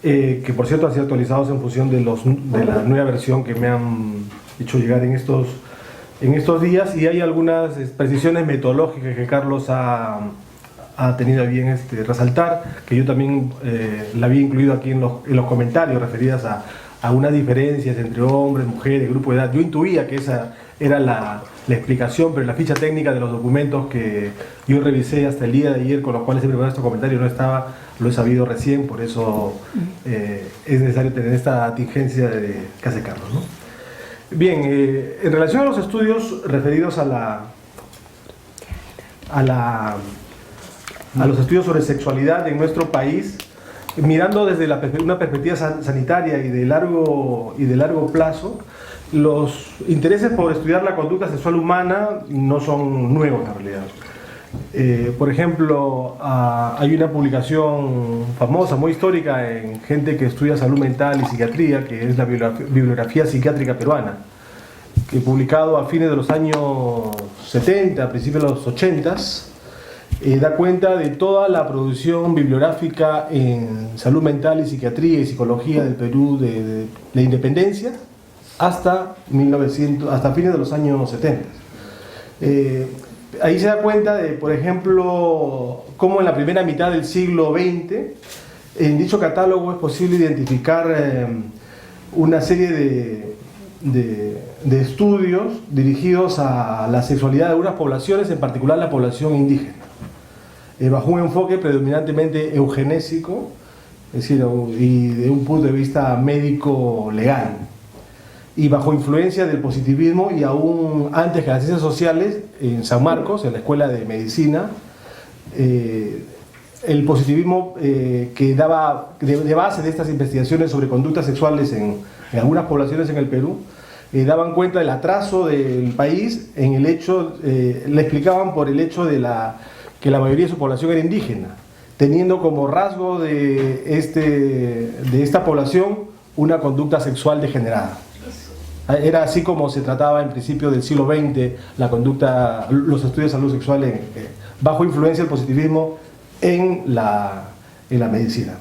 que por cierto han sido actualizados en función de la nueva versión que me han hecho llegar en estos días, y hay algunas precisiones metodológicas que Carlos ha tenido a bien resaltar, que yo también la había incluido aquí en los comentarios referidas a unas diferencias entre hombres, mujeres, grupo de edad. Yo intuía que esa era la explicación, pero la ficha técnica de los documentos que yo revisé hasta el día de ayer, con los cuales he preparado estos comentarios, no estaba, lo he sabido recién, por eso es necesario tener esta contingencia que hace Carlos, ¿no? Bien, en relación a los estudios referidos a los estudios sobre sexualidad en nuestro país, mirando desde una perspectiva sanitaria y de largo plazo, los intereses por estudiar la conducta sexual humana no son nuevos en realidad. Por ejemplo, hay una publicación famosa, muy histórica, en gente que estudia salud mental y psiquiatría, que es la bibliografía psiquiátrica peruana, que publicado a fines de los años 70, a principios de los 80, da cuenta de toda la producción bibliográfica en salud mental y psiquiatría y psicología del Perú de la independencia hasta fines de los años 70. Ahí se da cuenta de, por ejemplo, cómo en la primera mitad del siglo XX, en dicho catálogo es posible identificar una serie de estudios dirigidos a la sexualidad de algunas poblaciones, en particular la población indígena, bajo un enfoque predominantemente eugenésico, es decir, y de un punto de vista médico-legal, y bajo influencia del positivismo, y aún antes que las ciencias sociales, en San Marcos, en la Escuela de Medicina, el positivismo que daba de base de estas investigaciones sobre conductas sexuales en algunas poblaciones en el Perú, daban cuenta del atraso del país en el hecho, le explicaban por el hecho de que la mayoría de su población era indígena, teniendo como rasgo de esta población una conducta sexual degenerada. Era así como se trataba en principio del siglo XX los estudios de salud sexual bajo influencia del positivismo en la medicina.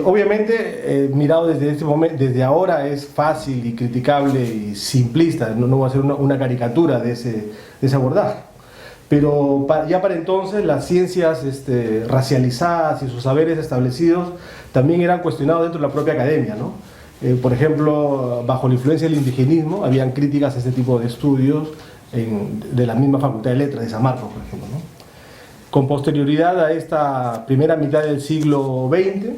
Obviamente, mirado desde este momento, desde ahora, es fácil y criticable y simplista, no va a ser una caricatura de ese abordaje. Pero ya para entonces las ciencias racializadas y sus saberes establecidos también eran cuestionados dentro de la propia academia, ¿no? Por ejemplo, bajo la influencia del indigenismo, habían críticas a este tipo de estudios de la misma Facultad de Letras de San Marcos, por ejemplo, ¿no? Con posterioridad a esta primera mitad del siglo XX,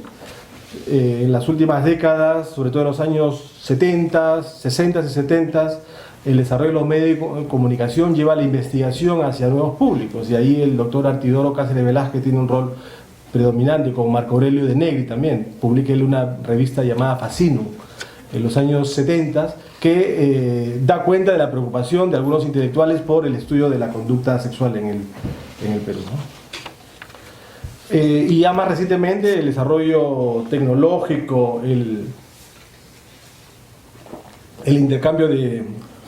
en las últimas décadas, sobre todo en los años 70, 60 y 70, el desarrollo de los medios de comunicación lleva la investigación hacia nuevos públicos, y ahí el doctor Artidoro Cáceres Velázquez tiene un rol predominante, con Marco Aurelio de Negri también. Publica él una revista llamada Fascinum en los años 70, que da cuenta de la preocupación de algunos intelectuales por el estudio de la conducta sexual en el Perú, ¿no? Y ya más recientemente el desarrollo tecnológico, el intercambio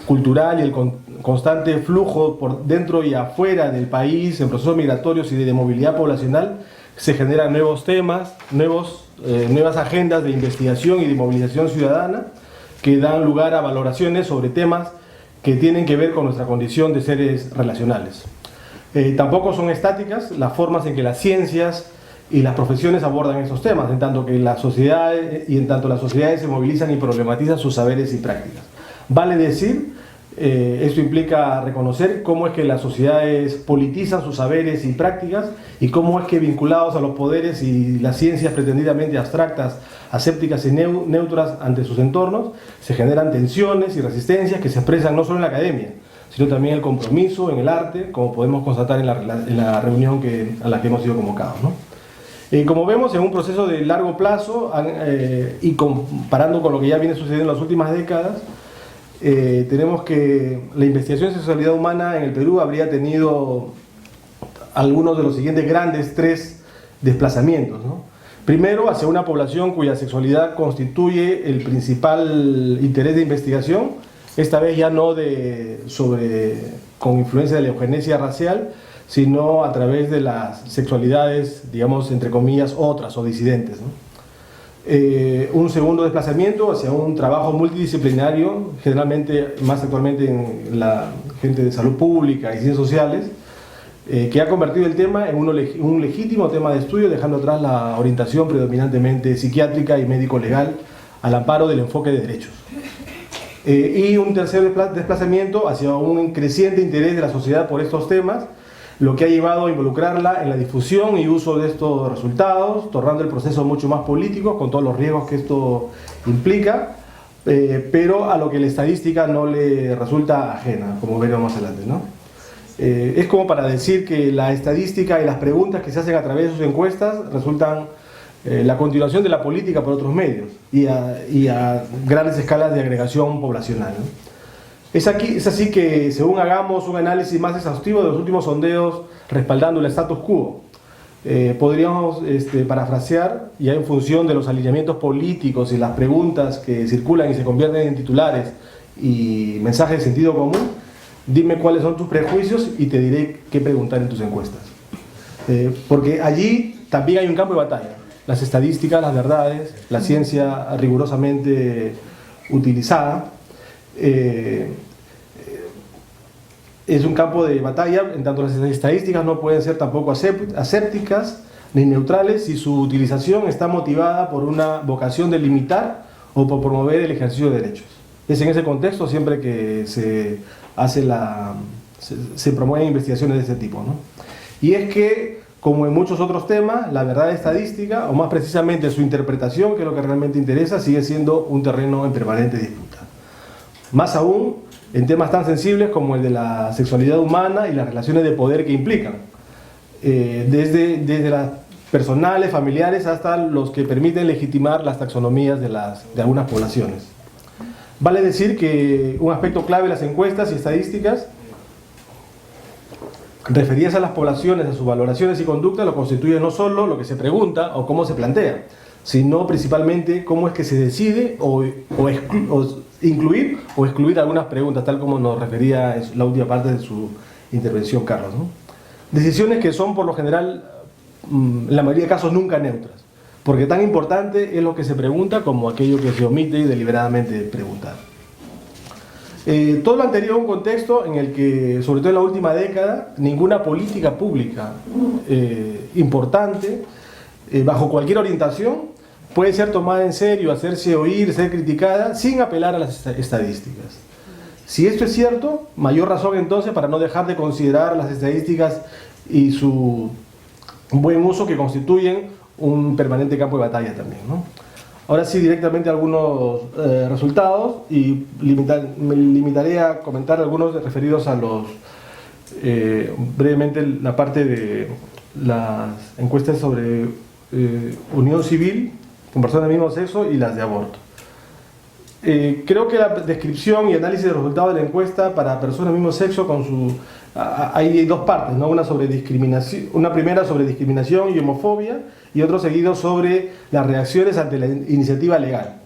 cultural y el constante flujo por dentro y afuera del país en procesos migratorios y de movilidad poblacional, se generan nuevos temas, nuevas agendas de investigación y de movilización ciudadana que dan lugar a valoraciones sobre temas que tienen que ver con nuestra condición de seres relacionales. Tampoco son estáticas las formas en que las ciencias y las profesiones abordan esos temas, en tanto las sociedades se movilizan y problematizan sus saberes y prácticas. Vale decir, esto implica reconocer cómo es que las sociedades politizan sus saberes y prácticas, y cómo es que, vinculados a los poderes y las ciencias pretendidamente abstractas, asépticas y neutras ante sus entornos, se generan tensiones y resistencias que se expresan no solo en la academia, sino también en el compromiso, en el arte, como podemos constatar en la reunión a la que hemos sido convocados, ¿no? Como vemos, en un proceso de largo plazo, y comparando con lo que ya viene sucediendo en las últimas décadas, tenemos que la investigación de sexualidad humana en el Perú habría tenido algunos de los siguientes grandes tres desplazamientos, ¿no? Primero, hacia una población cuya sexualidad constituye el principal interés de investigación, esta vez ya no con influencia de la eugenesia racial, sino a través de las sexualidades, digamos, entre comillas, otras o disidentes, ¿no? Un segundo desplazamiento hacia un trabajo multidisciplinario, generalmente, más actualmente, en la gente de salud pública y ciencias sociales, que ha convertido el tema en un legítimo tema de estudio, dejando atrás la orientación predominantemente psiquiátrica y médico-legal al amparo del enfoque de derechos. Y un tercer desplazamiento hacia un creciente interés de la sociedad por estos temas, lo que ha llevado a involucrarla en la difusión y uso de estos resultados, tornando el proceso mucho más político, con todos los riesgos que esto implica, pero a lo que la estadística no le resulta ajena, como veremos más adelante, ¿no? Es como para decir que la estadística y las preguntas que se hacen a través de sus encuestas resultan la continuación de la política por otros medios y a grandes escalas de agregación poblacional, ¿no? Es así que, según hagamos un análisis más exhaustivo de los últimos sondeos respaldando el status quo, podríamos parafrasear, ya en función de los alineamientos políticos y las preguntas que circulan y se convierten en titulares y mensajes de sentido común: dime cuáles son tus prejuicios y te diré qué preguntar en tus encuestas. Porque allí también hay un campo de batalla. Las estadísticas, las verdades, la ciencia rigurosamente utilizada, es un campo de batalla, en tanto las estadísticas no pueden ser tampoco asépticas ni neutrales si su utilización está motivada por una vocación de limitar o por promover el ejercicio de derechos. Es en ese contexto siempre que se promueven investigaciones de ese tipo, ¿no? Y es que, como en muchos otros temas, la verdad estadística, o más precisamente su interpretación, que es lo que realmente interesa, sigue siendo un terreno en permanente disputa. Más aún en temas tan sensibles como el de la sexualidad humana y las relaciones de poder que implican, desde las personales, familiares, hasta los que permiten legitimar las taxonomías de algunas poblaciones. Vale decir que un aspecto clave de las encuestas y estadísticas referidas a las poblaciones, a sus valoraciones y conductas, lo constituye no solo lo que se pregunta o cómo se plantea, sino principalmente cómo es que se decide o incluir o excluir algunas preguntas, tal como nos refería en la última parte de su intervención Carlos, ¿no? Decisiones que son por lo general, en la mayoría de casos, nunca neutras, porque tan importante es lo que se pregunta como aquello que se omite deliberadamente preguntar. Todo lo anterior es un contexto en el que, sobre todo en la última década, ninguna política pública importante, bajo cualquier orientación, puede ser tomada en serio, hacerse oír, ser criticada, sin apelar a las estadísticas. Si esto es cierto, mayor razón entonces para no dejar de considerar las estadísticas y su buen uso, que constituyen un permanente campo de batalla también, ¿no? Ahora sí, directamente algunos resultados, y me limitaré a comentar algunos referidos a los, brevemente, la parte de las encuestas sobre unión civil con personas del mismo sexo y las de aborto. Creo que la descripción y análisis de los resultados de la encuesta para personas del mismo sexo hay dos partes, ¿no? Una primera sobre discriminación y homofobia, y otro seguido sobre las reacciones ante la iniciativa legal.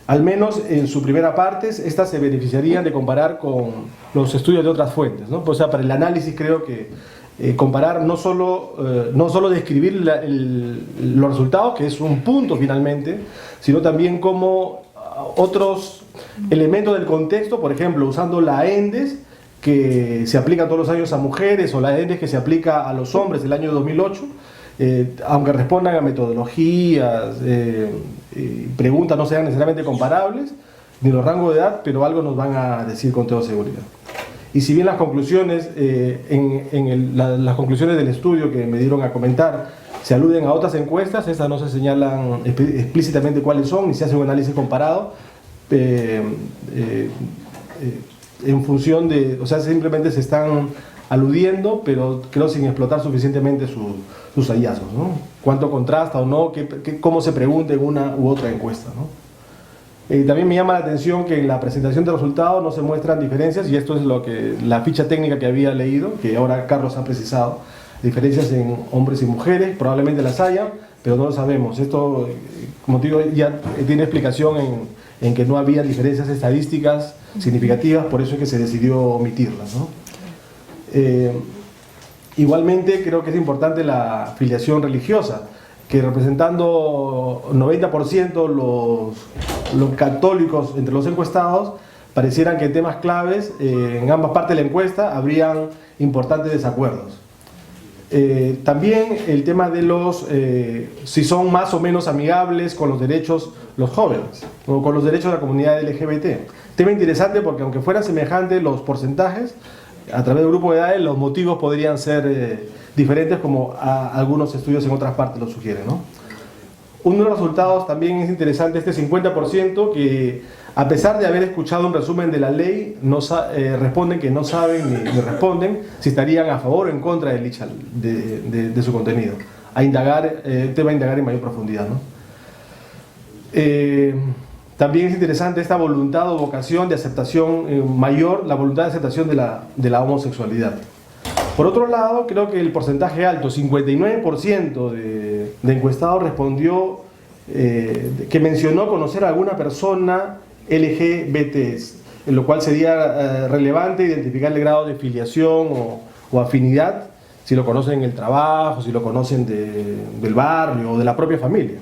Al menos en su primera parte, estas se beneficiarían de comparar con los estudios de otras fuentes, ¿no? O sea, para el análisis creo que comparar no solo describir los resultados, que es un punto finalmente, sino también cómo otros elementos del contexto, por ejemplo, usando la ENDES, que se aplica todos los años a mujeres, o la ENDES que se aplica a los hombres del año 2008, aunque respondan a metodologías, preguntas no sean necesariamente comparables, ni los rangos de edad, pero algo nos van a decir con toda seguridad. Y si bien las conclusiones, las conclusiones del estudio que me dieron a comentar se aluden a otras encuestas, estas no se señalan explícitamente cuáles son, ni se hace un análisis comparado, en función de, o sea, simplemente se están aludiendo, pero creo sin explotar suficientemente sus hallazgos, ¿no? Cuánto contrasta o no, cómo se pregunta en una u otra encuesta, ¿no? También me llama la atención que en la presentación de resultados no se muestran diferencias, y esto es lo que la ficha técnica que había leído, que ahora Carlos ha precisado, diferencias en hombres y mujeres, probablemente las haya, pero no lo sabemos. Esto, como digo, ya tiene explicación en que no había diferencias estadísticas significativas, por eso es que se decidió omitirlas, ¿no? Igualmente creo que es importante la filiación religiosa, que representando 90% los católicos entre los encuestados, parecieran que en temas claves, en ambas partes de la encuesta, habrían importantes desacuerdos. También el tema de si son más o menos amigables con los derechos los jóvenes, o con los derechos de la comunidad LGBT. Tema interesante porque aunque fueran semejantes los porcentajes, a través del grupo de edades los motivos podrían ser diferentes, como algunos estudios en otras partes lo sugieren, ¿no? Uno de los resultados también es interesante, este 50%, que a pesar de haber escuchado un resumen de la ley, responden que no saben ni responden si estarían a favor o en contra de su contenido. Tema a indagar en mayor profundidad, ¿no? También es interesante esta voluntad o vocación de aceptación mayor, la voluntad de aceptación de la homosexualidad. Por otro lado, creo que el porcentaje alto, 59% de encuestados respondió que mencionó conocer a alguna persona LGBT, en lo cual sería relevante identificar el grado de filiación o afinidad, si lo conocen en el trabajo, si lo conocen del barrio o de la propia familia.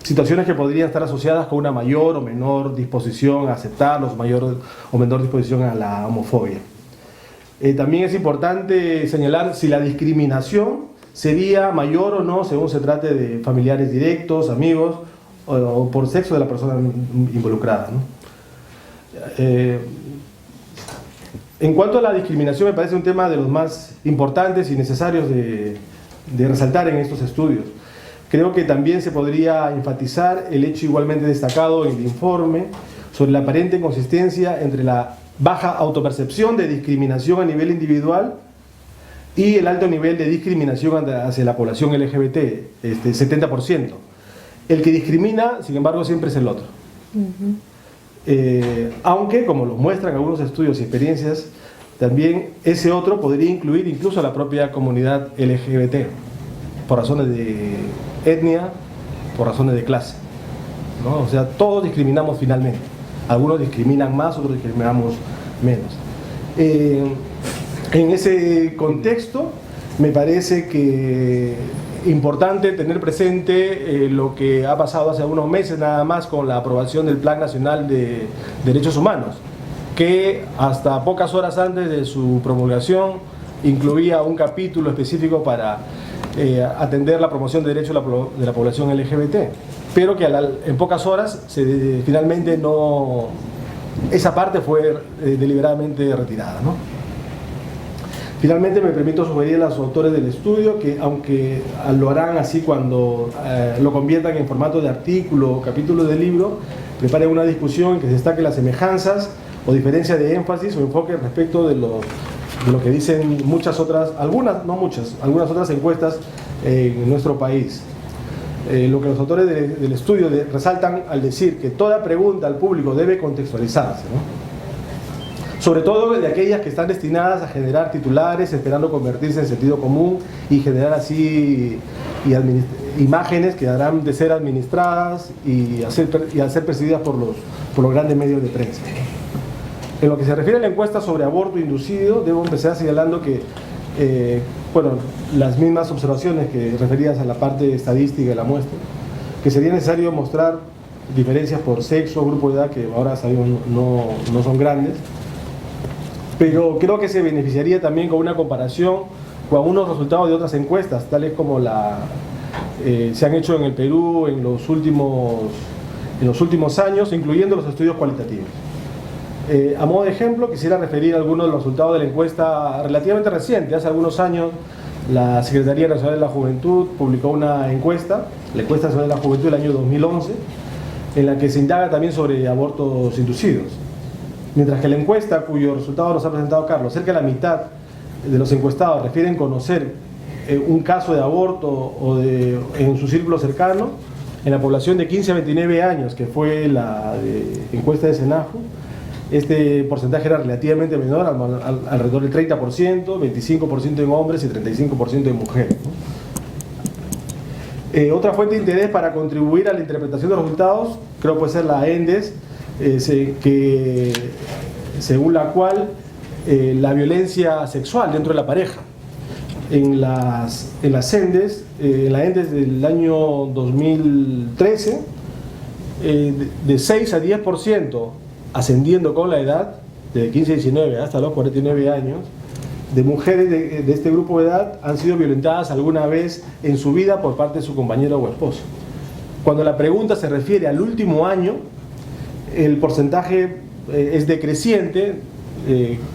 Situaciones que podrían estar asociadas con una mayor o menor disposición a aceptarlos, mayor o menor disposición a la homofobia. También es importante señalar si la discriminación sería mayor o no según se trate de familiares directos, amigos o por sexo de la persona involucrada, ¿no? En cuanto a la discriminación, me parece un tema de los más importantes y necesarios de resaltar en estos estudios. Creo que también se podría enfatizar el hecho igualmente destacado en el informe sobre la aparente inconsistencia entre la baja autopercepción de discriminación a nivel individual y el alto nivel de discriminación hacia la población LGBT, 70%. El que discrimina, sin embargo, siempre es el otro. Aunque, como lo muestran algunos estudios y experiencias, también ese otro podría incluir incluso a la propia comunidad LGBT, por razones de etnia, por razones de clase, ¿no? O sea, todos discriminamos finalmente. Algunos discriminan más, otros discriminamos menos. En ese contexto, me parece que importante tener presente lo que ha pasado hace unos meses nada más con la aprobación del Plan Nacional de Derechos Humanos, que hasta pocas horas antes de su promulgación incluía un capítulo específico para atender la promoción de derechos de la población LGBT, pero que en pocas horas finalmente esa parte fue deliberadamente retirada, ¿no? Finalmente me permito sugerir a los autores del estudio que, aunque lo harán así cuando lo conviertan en formato de artículo o capítulo de libro, preparen una discusión en que se destaquen las semejanzas o diferencias de énfasis o enfoque respecto de lo que dicen algunas otras encuestas en nuestro país. Lo que los autores del estudio resaltan al decir que toda pregunta al público debe contextualizarse, ¿no? Sobre todo de aquellas que están destinadas a generar titulares, esperando convertirse en sentido común y generar así imágenes que darán de ser administradas y a ser percibidas por los grandes medios de prensa. En lo que se refiere a la encuesta sobre aborto inducido, debo empezar señalando que las mismas observaciones que referidas a la parte estadística de la muestra, que sería necesario mostrar diferencias por sexo, grupo de edad, que ahora sabemos no son grandes, pero creo que se beneficiaría también con una comparación con algunos resultados de otras encuestas, tales como se han hecho en el Perú en los últimos años, incluyendo los estudios cualitativos. A modo de ejemplo, quisiera referir algunos de los resultados de la encuesta relativamente reciente. Hace algunos años, la Secretaría Nacional de la Juventud publicó una encuesta, la Encuesta Nacional de la Juventud del año 2011, en la que se indaga también sobre abortos inducidos. Mientras que la encuesta, cuyo resultado nos ha presentado Carlos, cerca de la mitad de los encuestados refieren conocer un caso de aborto en su círculo cercano, en la población de 15 a 29 años, que fue la encuesta de SENAJU, este porcentaje era relativamente menor, alrededor del 30%, 25% en hombres y 35% en mujeres, ¿no? Otra fuente de interés para contribuir a la interpretación de los resultados, creo puede ser la ENDES, según la cual la violencia sexual dentro de la pareja en la ENDES del año 2013 de 6 a 10%, ascendiendo con la edad de 15 a 19 hasta los 49 años, de mujeres de este grupo de edad han sido violentadas alguna vez en su vida por parte de su compañero o esposo. Cuando la pregunta se refiere al último año, el porcentaje es decreciente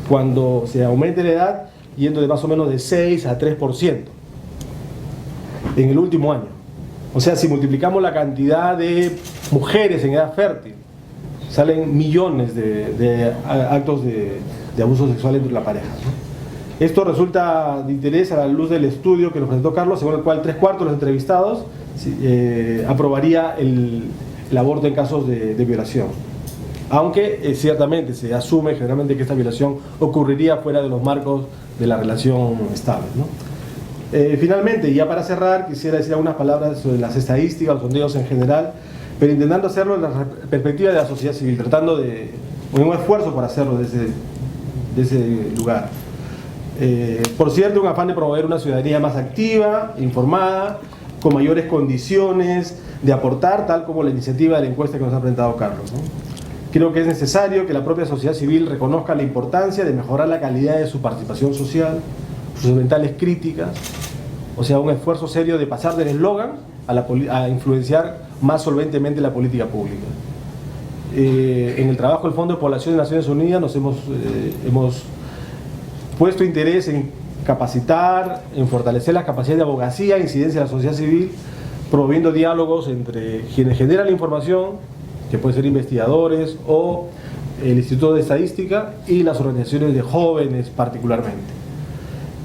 cuando se aumente la edad, yendo de más o menos de 6 a 3% en el último año. O sea, si multiplicamos la cantidad de mujeres en edad fértil, salen millones de actos de abuso sexual entre la pareja, ¿no? Esto resulta de interés a la luz del estudio que nos presentó Carlos, según el cual 3/4 de los entrevistados aprobaría el aborto en casos de violación. Aunque ciertamente se asume generalmente que esta violación ocurriría fuera de los marcos de la relación estable, ¿no? Finalmente, ya para cerrar, quisiera decir algunas palabras sobre las estadísticas, los sondeos en general, pero intentando hacerlo en la perspectiva de la sociedad civil, tratando de un esfuerzo por hacerlo desde ese lugar. Por cierto, un afán de promover una ciudadanía más activa, informada, con mayores condiciones de aportar, tal como la iniciativa de la encuesta que nos ha presentado Carlos, ¿no? Creo que es necesario que la propia sociedad civil reconozca la importancia de mejorar la calidad de su participación social, sus eventuales críticas, o sea, un esfuerzo serio de pasar del eslogan a influenciar más solventemente la política pública. En el trabajo del Fondo de Población de Naciones Unidas nos hemos puesto interés en capacitar, en fortalecer las capacidades de abogacía e incidencia de la sociedad civil, promoviendo diálogos entre quienes generan la información, que pueden ser investigadores o el Instituto de Estadística, y las organizaciones de jóvenes particularmente.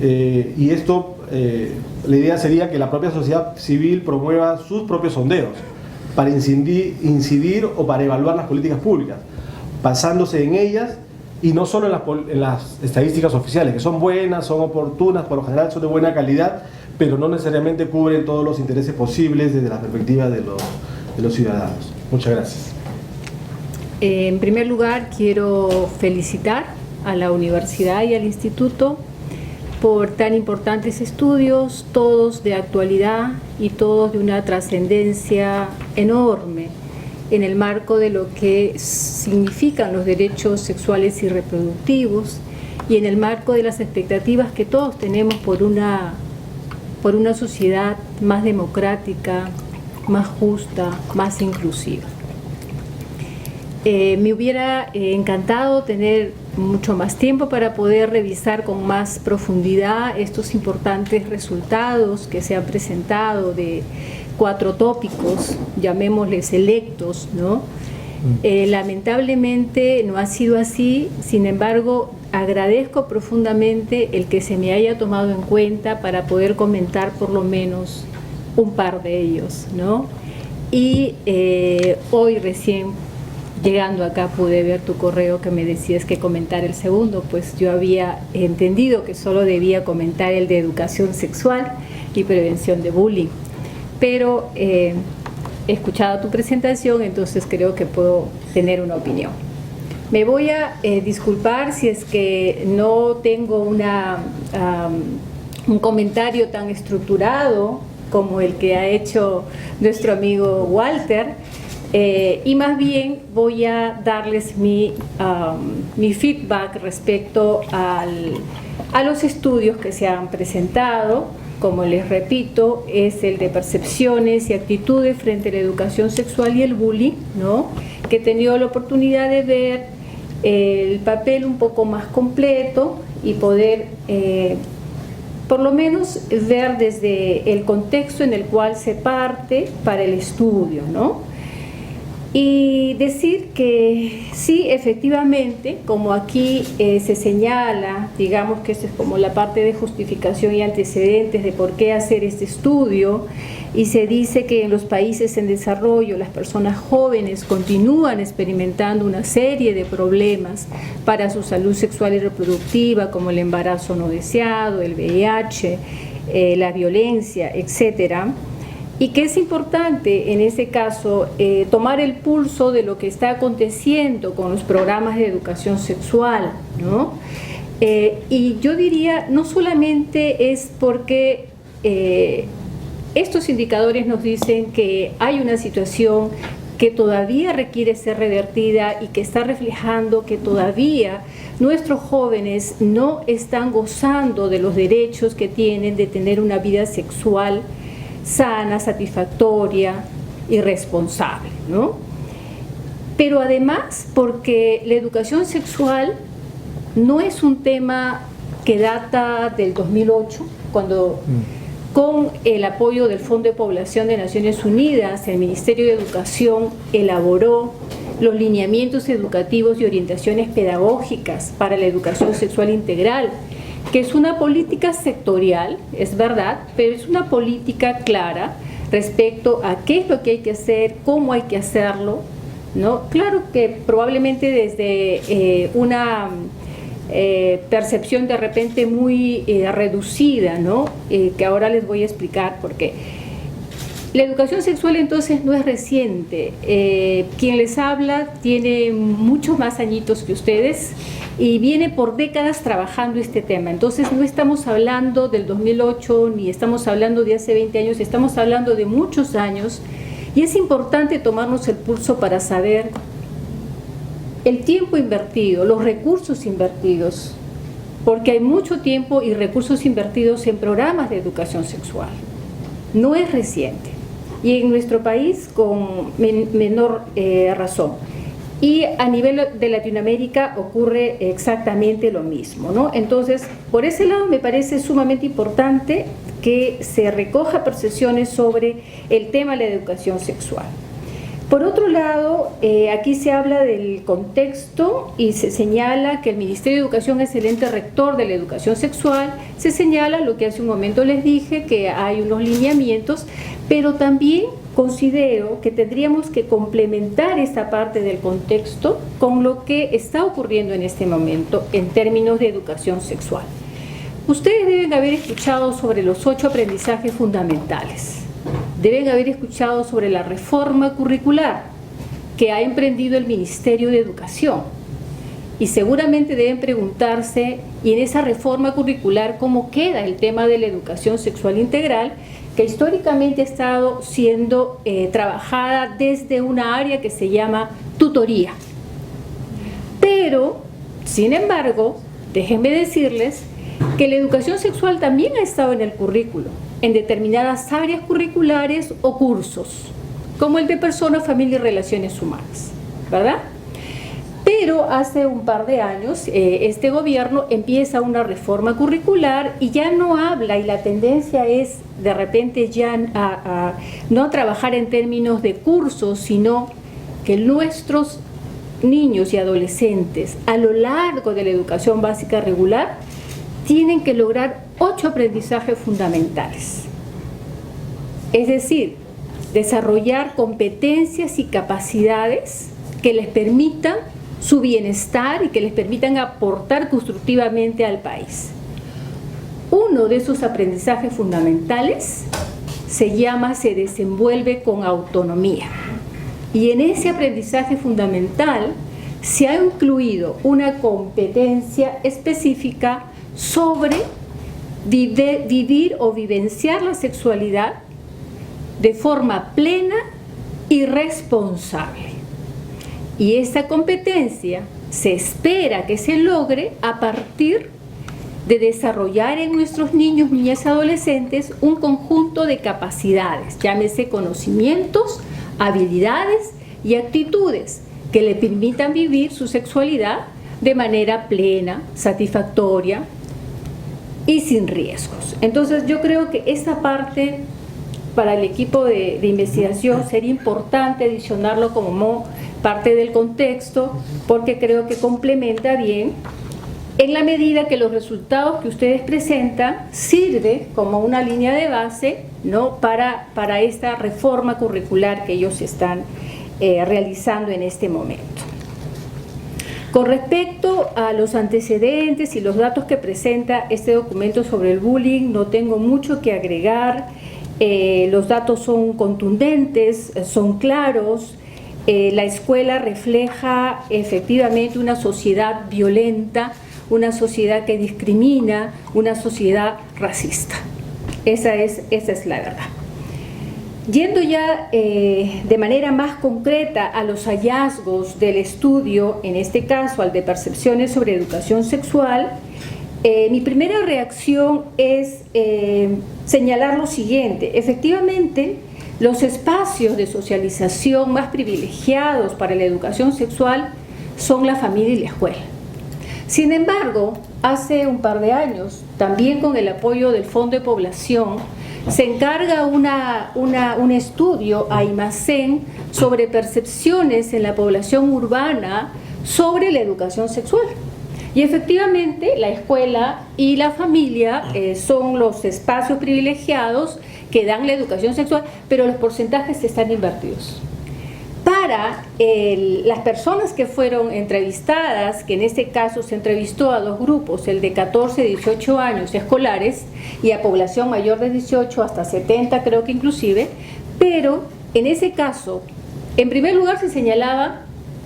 Y esto, la idea sería que la propia sociedad civil promueva sus propios sondeos para incidir o para evaluar las políticas públicas, basándose en ellas y no solo en las estadísticas oficiales, que son buenas, son oportunas, por lo general son de buena calidad, pero no necesariamente cubren todos los intereses posibles desde la perspectiva de los ciudadanos. Muchas gracias. En primer lugar, quiero felicitar a la universidad y al instituto por tan importantes estudios, todos de actualidad y todos de una trascendencia enorme en el marco de lo que significan los derechos sexuales y reproductivos y en el marco de las expectativas que todos tenemos por una sociedad más democrática, más justa, más inclusiva. Me hubiera encantado tener mucho más tiempo para poder revisar con más profundidad estos importantes resultados que se han presentado de 4 tópicos, llamémosles selectos, ¿no? Lamentablemente no ha sido así, sin embargo, agradezco profundamente el que se me haya tomado en cuenta para poder comentar por lo menos un par de ellos, ¿no? Y hoy recién llegando acá pude ver tu correo que me decías que comentar el segundo, pues yo había entendido que solo debía comentar el de educación sexual y prevención de bullying, pero he escuchado tu presentación, entonces creo que puedo tener una opinión. Me voy a disculpar si es que no tengo un comentario tan estructurado como el que ha hecho nuestro amigo Walter, y más bien voy a darles mi feedback respecto a los estudios que se han presentado. Como les repito, es el de percepciones y actitudes frente a la educación sexual y el bullying, ¿no? Que he tenido la oportunidad de ver el papel un poco más completo y poder por lo menos ver desde el contexto en el cual se parte para el estudio, ¿no? Y decir que sí, efectivamente, como aquí se señala, digamos que esa es como la parte de justificación y antecedentes de por qué hacer este estudio, y se dice que en los países en desarrollo las personas jóvenes continúan experimentando una serie de problemas para su salud sexual y reproductiva, como el embarazo no deseado, el VIH, la violencia, etcétera. Y que es importante en ese caso tomar el pulso de lo que está aconteciendo con los programas de educación sexual, ¿no? Y yo diría, no solamente es porque estos indicadores nos dicen que hay una situación que todavía requiere ser revertida y que está reflejando que todavía nuestros jóvenes no están gozando de los derechos que tienen de tener una vida sexual sana, satisfactoria y responsable, ¿no? Pero además porque la educación sexual no es un tema que data del 2008, cuando con el apoyo del Fondo de Población de Naciones Unidas, el Ministerio de Educación elaboró los lineamientos educativos y orientaciones pedagógicas para la educación sexual integral, que es una política sectorial, es verdad, pero es una política clara respecto a qué es lo que hay que hacer, cómo hay que hacerlo, ¿no? Claro que probablemente desde una percepción de repente muy reducida, ¿no? Que ahora les voy a explicar por qué. La educación sexual entonces no es reciente. Quien les habla tiene muchos más añitos que ustedes y viene por décadas trabajando este tema. Entonces no estamos hablando del 2008 ni estamos hablando de hace 20 años, estamos hablando de muchos años, y es importante tomarnos el pulso para saber el tiempo invertido, los recursos invertidos, porque hay mucho tiempo y recursos invertidos en programas de educación sexual. No es reciente. y en nuestro país con menor razón. Y a nivel de Latinoamérica ocurre exactamente lo mismo, ¿no? Entonces, por ese lado me parece sumamente importante que se recoja percepciones sobre el tema de la educación sexual. Por otro lado, aquí se habla del contexto y se señala que el Ministerio de Educación es el ente rector de la educación sexual, se señala lo que hace un momento les dije, que hay unos lineamientos, pero también considero que tendríamos que complementar esta parte del contexto con lo que está ocurriendo en este momento en términos de educación sexual. Ustedes deben haber escuchado sobre los 8 aprendizajes fundamentales. Deben haber escuchado sobre la reforma curricular que ha emprendido el Ministerio de Educación. Y seguramente deben preguntarse, y en esa reforma curricular, ¿cómo queda el tema de la educación sexual integral? Que históricamente ha estado siendo trabajada desde una área que se llama tutoría. Pero, sin embargo, déjenme decirles que la educación sexual también ha estado en el currículo, en determinadas áreas curriculares o cursos, como el de personas, familia y relaciones humanas, ¿verdad? Pero hace un par de años este gobierno empieza una reforma curricular y ya no habla, y la tendencia es de repente ya no a trabajar en términos de cursos, sino que nuestros niños y adolescentes a lo largo de la educación básica regular tienen que lograr 8 aprendizajes fundamentales. Es decir, desarrollar competencias y capacidades que les permitan su bienestar y que les permitan aportar constructivamente al país. Uno de esos aprendizajes fundamentales se desenvuelve con autonomía. Y en ese aprendizaje fundamental se ha incluido una competencia específica sobre vivir o vivenciar la sexualidad de forma plena y responsable. Y esta competencia se espera que se logre a partir de desarrollar en nuestros niños, niñas y adolescentes un conjunto de capacidades, llámese conocimientos, habilidades y actitudes que le permitan vivir su sexualidad de manera plena, satisfactoria y sin riesgos. Entonces yo creo que esta parte para el equipo de investigación sería importante adicionarlo como parte del contexto, porque creo que complementa bien en la medida que los resultados que ustedes presentan sirve como una línea de base, ¿no?, para esta reforma curricular que ellos están realizando en este momento. Con respecto a los antecedentes y los datos que presenta este documento sobre el bullying, no tengo mucho que agregar. Los datos son contundentes, son claros. La escuela refleja efectivamente una sociedad violenta, una sociedad que discrimina, una sociedad racista. Esa es la verdad. Yendo ya de manera más concreta a los hallazgos del estudio, en este caso al de percepciones sobre educación sexual, mi primera reacción es señalar lo siguiente. Efectivamente, los espacios de socialización más privilegiados para la educación sexual son la familia y la escuela. Sin embargo, hace un par de años, también con el apoyo del Fondo de Población, se encarga un estudio a IMACEN sobre percepciones en la población urbana sobre la educación sexual. Y efectivamente la escuela y la familia son los espacios privilegiados que dan la educación sexual, pero los porcentajes están invertidos. Para las personas que fueron entrevistadas, que en este caso se entrevistó a 2 grupos, el de 14 y 18 años escolares y a población mayor de 18 hasta 70 creo que inclusive, pero en ese caso, en primer lugar se señalaba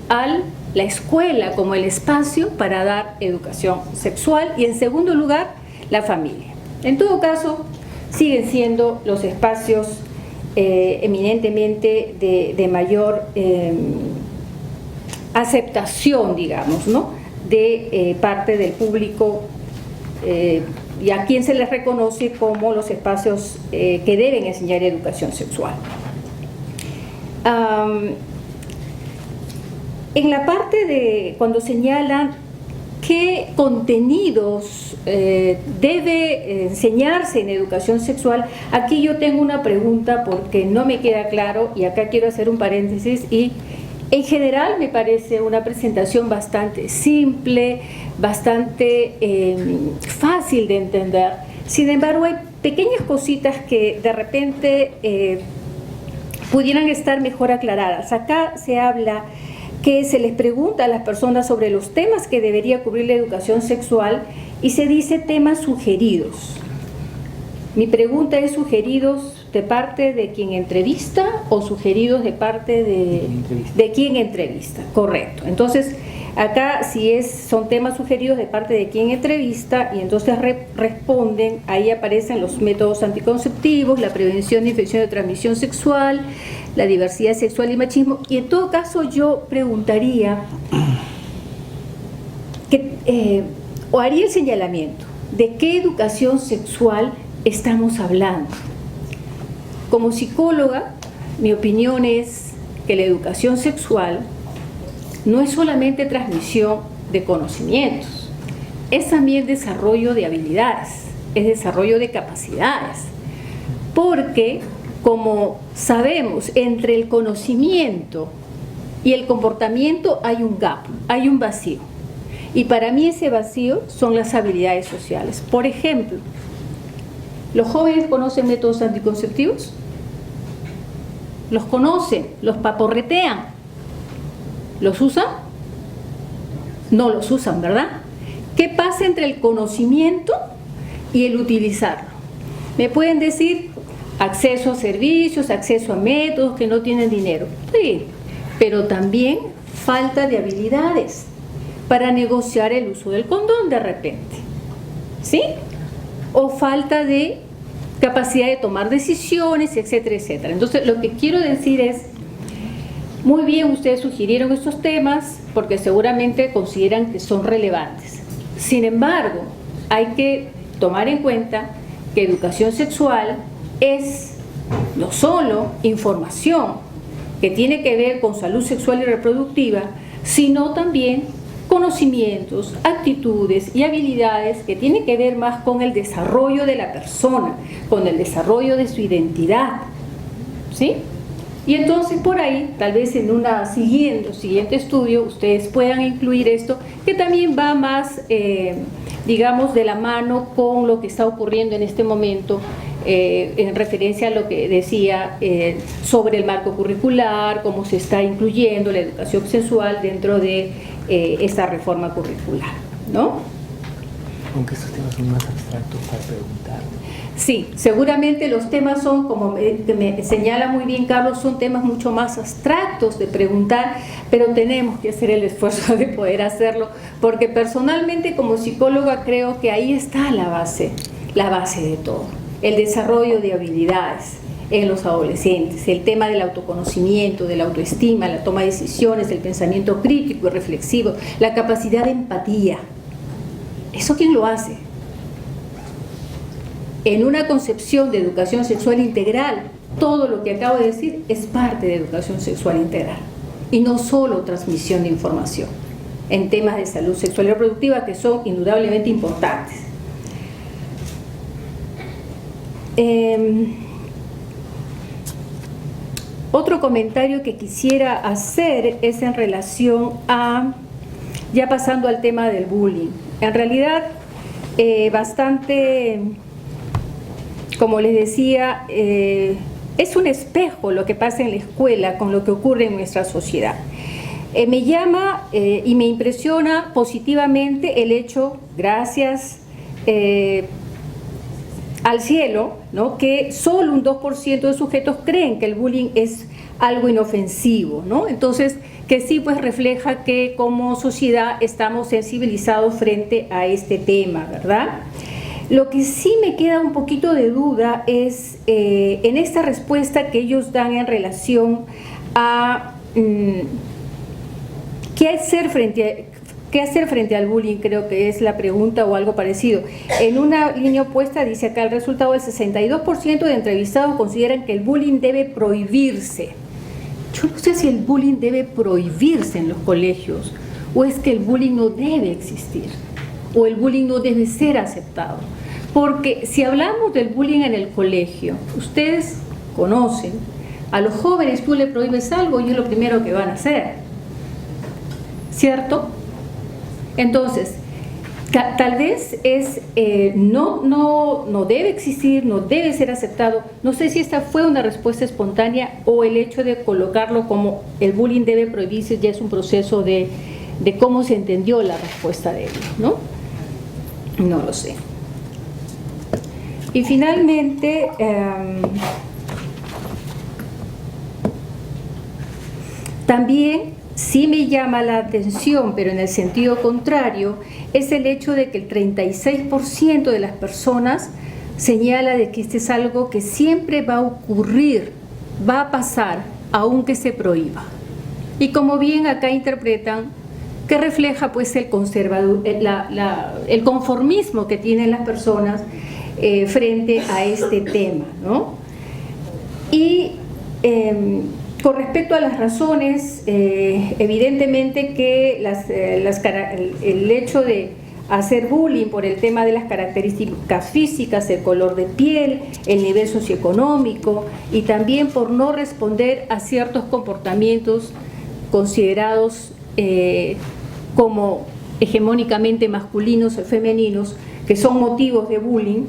a la escuela como el espacio para dar educación sexual y en segundo lugar la familia. En todo caso, siguen siendo los espacios eminentemente de mayor aceptación, digamos, ¿no?, de parte del público y a quien se les reconoce como los espacios que deben enseñar educación sexual. En la parte de cuando señalan qué contenidos debe enseñarse en educación sexual, aquí yo tengo una pregunta porque no me queda claro, y acá quiero hacer un paréntesis. Y en general me parece una presentación bastante simple, bastante fácil de entender. Sin embargo, hay pequeñas cositas que de repente pudieran estar mejor aclaradas. Acá se habla que se les pregunta a las personas sobre los temas que debería cubrir la educación sexual y se dice temas sugeridos. Mi pregunta es: ¿sugeridos de parte de quien entrevista o sugeridos de parte de quien entrevista? Correcto. Entonces, acá son temas sugeridos de parte de quien entrevista, y entonces responden, ahí aparecen los métodos anticonceptivos, la prevención de infección de transmisión sexual, la diversidad sexual y machismo. Y en todo caso yo preguntaría o haría el señalamiento de qué educación sexual estamos hablando. Como psicóloga, mi opinión es que la educación sexual no es solamente transmisión de conocimientos, es también desarrollo de habilidades, es desarrollo de capacidades, porque como sabemos, entre el conocimiento y el comportamiento hay un gap, hay un vacío, y para mí ese vacío son las habilidades sociales. Por ejemplo, ¿los jóvenes conocen métodos anticonceptivos? ¿Los conocen? ¿Los paporretean? ¿Los usan? No los usan, ¿verdad? ¿Qué pasa entre el conocimiento y el utilizarlo? Me pueden decir acceso a servicios, acceso a métodos, que no tienen dinero. Sí, pero también falta de habilidades para negociar el uso del condón de repente, ¿sí? O falta de capacidad de tomar decisiones, etcétera, etcétera. Entonces, lo que quiero decir es: muy bien, ustedes sugirieron estos temas porque seguramente consideran que son relevantes. Sin embargo, hay que tomar en cuenta que educación sexual es no solo información que tiene que ver con salud sexual y reproductiva, sino también conocimientos, actitudes y habilidades que tienen que ver más con el desarrollo de la persona, con el desarrollo de su identidad, ¿sí? Y entonces por ahí, tal vez en un siguiente estudio, ustedes puedan incluir esto, que también va más, digamos, de la mano con lo que está ocurriendo en este momento, en referencia a lo que decía sobre el marco curricular, cómo se está incluyendo la educación sexual dentro de esta reforma curricular, ¿no? Aunque estos temas son más abstractos para preguntar. Sí, seguramente los temas son, como me señala muy bien Carlos, son temas mucho más abstractos de preguntar, pero tenemos que hacer el esfuerzo de poder hacerlo, porque personalmente como psicóloga creo que ahí está la base de todo, el desarrollo de habilidades en los adolescentes, el tema del autoconocimiento, de la autoestima, la toma de decisiones, el pensamiento crítico y reflexivo, la capacidad de empatía. ¿Eso quién lo hace? En una concepción de educación sexual integral, todo lo que acabo de decir es parte de educación sexual integral y no solo transmisión de información en temas de salud sexual y reproductiva, que son indudablemente importantes. Otro comentario que quisiera hacer es en relación a, ya pasando al tema del bullying. En realidad, bastante, como les decía, es un espejo lo que pasa en la escuela con lo que ocurre en nuestra sociedad. Me llama y me impresiona positivamente el hecho, gracias al cielo, ¿no?, que solo un 2% de sujetos creen que el bullying es algo inofensivo, ¿no? Entonces, que sí pues refleja que como sociedad estamos sensibilizados frente a este tema, ¿verdad? Lo que sí me queda un poquito de duda es en esta respuesta que ellos dan en relación a qué hacer frente al bullying, creo que es la pregunta o algo parecido. En una línea opuesta dice acá: el resultado del 62% de entrevistados consideran que el bullying debe prohibirse. Yo no sé si el bullying debe prohibirse en los colegios o es que el bullying no debe existir o el bullying no debe ser aceptado. Porque si hablamos del bullying en el colegio, ustedes conocen, a los jóvenes tú le prohíbes algo y es lo primero que van a hacer, ¿cierto? Entonces, tal vez es, no debe existir, no debe ser aceptado. No sé si esta fue una respuesta espontánea o el hecho de colocarlo como el bullying debe prohibirse ya es un proceso de cómo se entendió la respuesta de ellos, ¿no? No lo sé. Y finalmente, también sí me llama la atención, pero en el sentido contrario, es el hecho de que el 36% de las personas señala de que este es algo que siempre va a ocurrir, va a pasar, aunque se prohíba. Y como bien acá interpretan, que refleja pues el conformismo que tienen las personas frente a este tema, ¿no? Y con respecto a las razones, evidentemente que el hecho de hacer bullying por el tema de las características físicas, el color de piel, el nivel socioeconómico y también por no responder a ciertos comportamientos considerados como hegemónicamente masculinos o femeninos, que son motivos de bullying,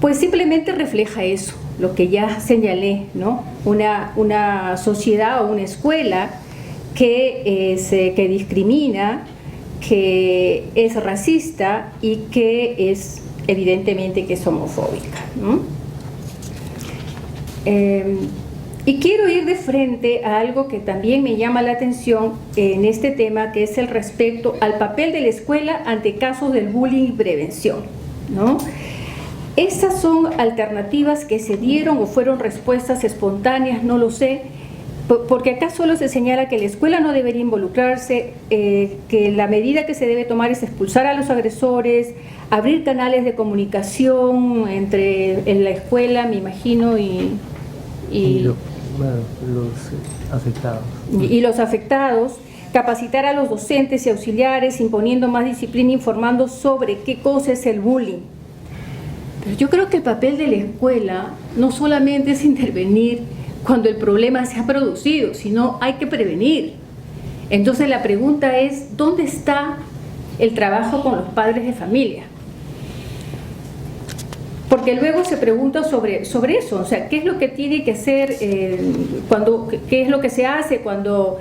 pues simplemente refleja eso, lo que ya señalé, ¿no? Una sociedad o una escuela que discrimina, que es racista y que es evidentemente que es homofóbica, ¿no? Y quiero ir de frente a algo que también me llama la atención en este tema, que es el respecto al papel de la escuela ante casos del bullying y prevención, ¿no? Estas son alternativas que se dieron o fueron respuestas espontáneas, no lo sé, porque acá solo se señala que la escuela no debería involucrarse, que la medida que se debe tomar es expulsar a los agresores, abrir canales de comunicación en la escuela, me imagino, y los afectados, capacitar a los docentes y auxiliares, imponiendo más disciplina, informando sobre qué cosa es el bullying. Pero yo creo que el papel de la escuela no solamente es intervenir cuando el problema se ha producido, sino hay que prevenir. Entonces la pregunta es, ¿dónde está el trabajo con los padres de familia? Porque luego se pregunta sobre eso, o sea, ¿qué es lo que tiene que hacer, qué es lo que se hace cuando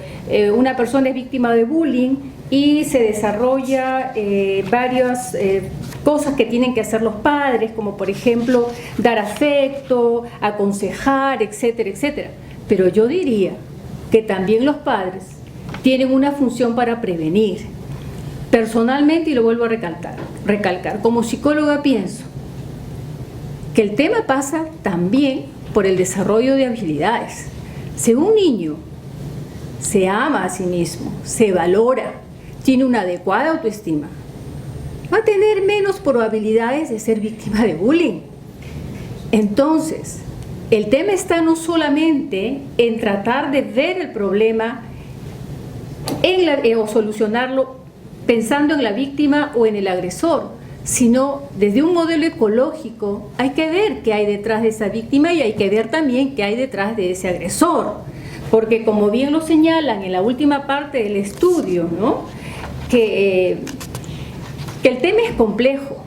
una persona es víctima de bullying y se desarrolla varias cosas que tienen que hacer los padres, como por ejemplo dar afecto, aconsejar, etcétera, etcétera. Pero yo diría que también los padres tienen una función para prevenir. Personalmente, y lo vuelvo a recalcar, como psicóloga pienso que el tema pasa también por el desarrollo de habilidades. Si un niño se ama a sí mismo, se valora, tiene una adecuada autoestima, va a tener menos probabilidades de ser víctima de bullying. Entonces, el tema está no solamente en tratar de ver el problema o solucionarlo pensando en la víctima o en el agresor, sino desde un modelo ecológico hay que ver qué hay detrás de esa víctima y hay que ver también qué hay detrás de ese agresor. Porque como bien lo señalan en la última parte del estudio, ¿no? que el tema es complejo.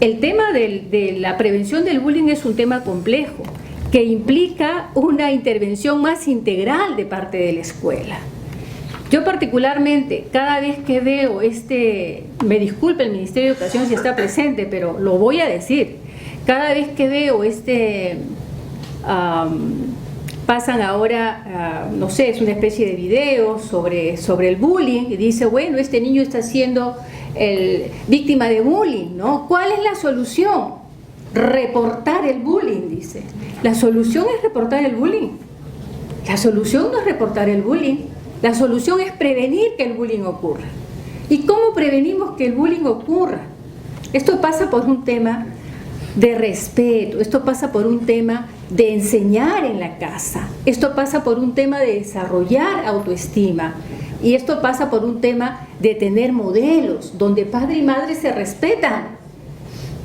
El tema de la prevención del bullying es un tema complejo que implica una intervención más integral de parte de la escuela. Yo particularmente, cada vez que veo me disculpe el Ministerio de Educación si está presente, pero lo voy a decir, cada vez que veo pasan ahora, no sé, es una especie de video sobre el bullying, y dice, bueno, este niño está siendo víctima de bullying, ¿no? ¿Cuál es la solución? Reportar el bullying, dice. La solución es reportar el bullying. La solución no es reportar el bullying. La solución es prevenir que el bullying ocurra. ¿Y cómo prevenimos que el bullying ocurra? Esto pasa por un tema de respeto, esto pasa por un tema de enseñar en la casa. Esto pasa por un tema de desarrollar autoestima. Y esto pasa por un tema de tener modelos, donde padre y madre se respetan,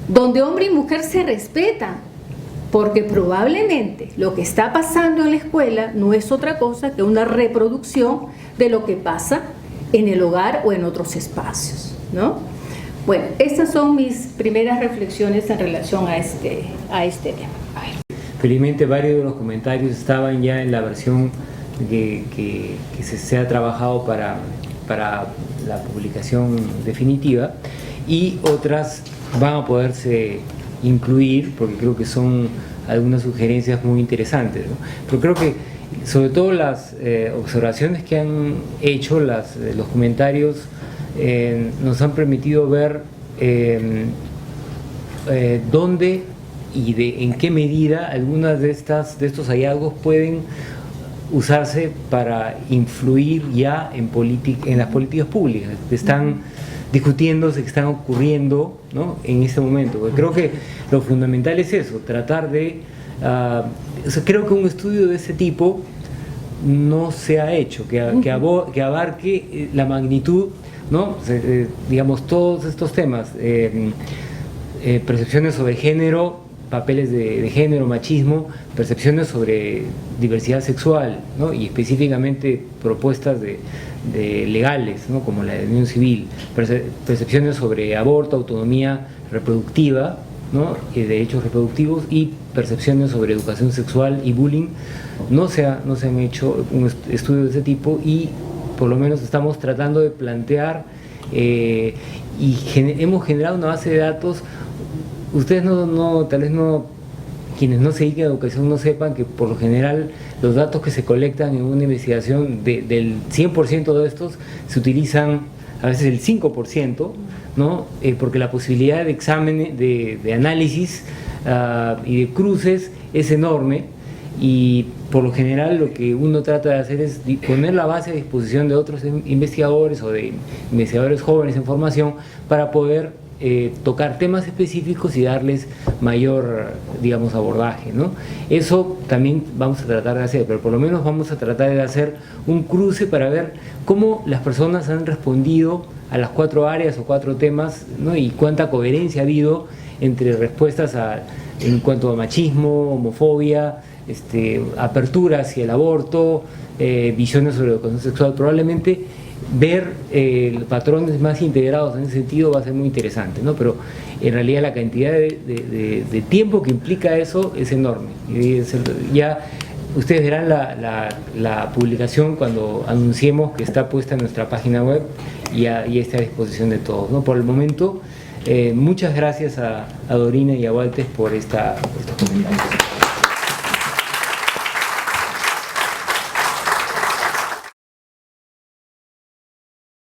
donde hombre y mujer se respetan, porque probablemente lo que está pasando en la escuela no es otra cosa que una reproducción de lo que pasa en el hogar o en otros espacios, ¿no? Bueno, estas son mis primeras reflexiones en relación a este tema. Felizmente varios de los comentarios estaban ya en la versión que se ha trabajado para la publicación definitiva, y otras van a poderse incluir porque creo que son algunas sugerencias muy interesantes, ¿no? Pero creo que sobre todo las observaciones que han hecho, los comentarios nos han permitido ver dónde y en qué medida algunas de estos hallazgos pueden usarse para influir ya en las políticas públicas que están discutiéndose, que están ocurriendo, ¿no?, en este momento. Porque creo que lo fundamental es eso, tratar de... creo que un estudio de ese tipo no se ha hecho, que abarque la magnitud, ¿no? Digamos, todos estos temas, percepciones sobre género, papeles de género, machismo, percepciones sobre diversidad sexual, ¿no?, y específicamente propuestas de legales, ¿no?, como la de unión civil, percepciones sobre aborto, autonomía reproductiva, ¿no?, y derechos reproductivos, y percepciones sobre educación sexual y bullying. No se han hecho un estudio de ese tipo, y por lo menos estamos tratando de plantear y hemos generado una base de datos. Ustedes tal vez quienes no se dedican a educación no sepan que por lo general los datos que se colectan en una investigación, del 100% de estos, se utilizan a veces el 5%, ¿no? Porque la posibilidad de exámenes, de análisis y de cruces es enorme, y por lo general lo que uno trata de hacer es poner la base a disposición de otros investigadores o de investigadores jóvenes en formación para poder tocar temas específicos y darles mayor, digamos, abordaje, ¿no? Eso también vamos a tratar de hacer, pero por lo menos vamos a tratar de hacer un cruce para ver cómo las personas han respondido a las 4 áreas o 4 temas, ¿no?, y cuánta coherencia ha habido entre respuestas en cuanto a machismo, homofobia, apertura hacia el aborto, visiones sobre la educación sexual. Probablemente ver patrones más integrados en ese sentido va a ser muy interesante, ¿no? Pero en realidad la cantidad de tiempo que implica eso es enorme. Y ya ustedes verán la publicación cuando anunciemos que está puesta en nuestra página web, y está a disposición de todos, ¿no? Por el momento, muchas gracias a Dorina y a Walter por estos comentarios.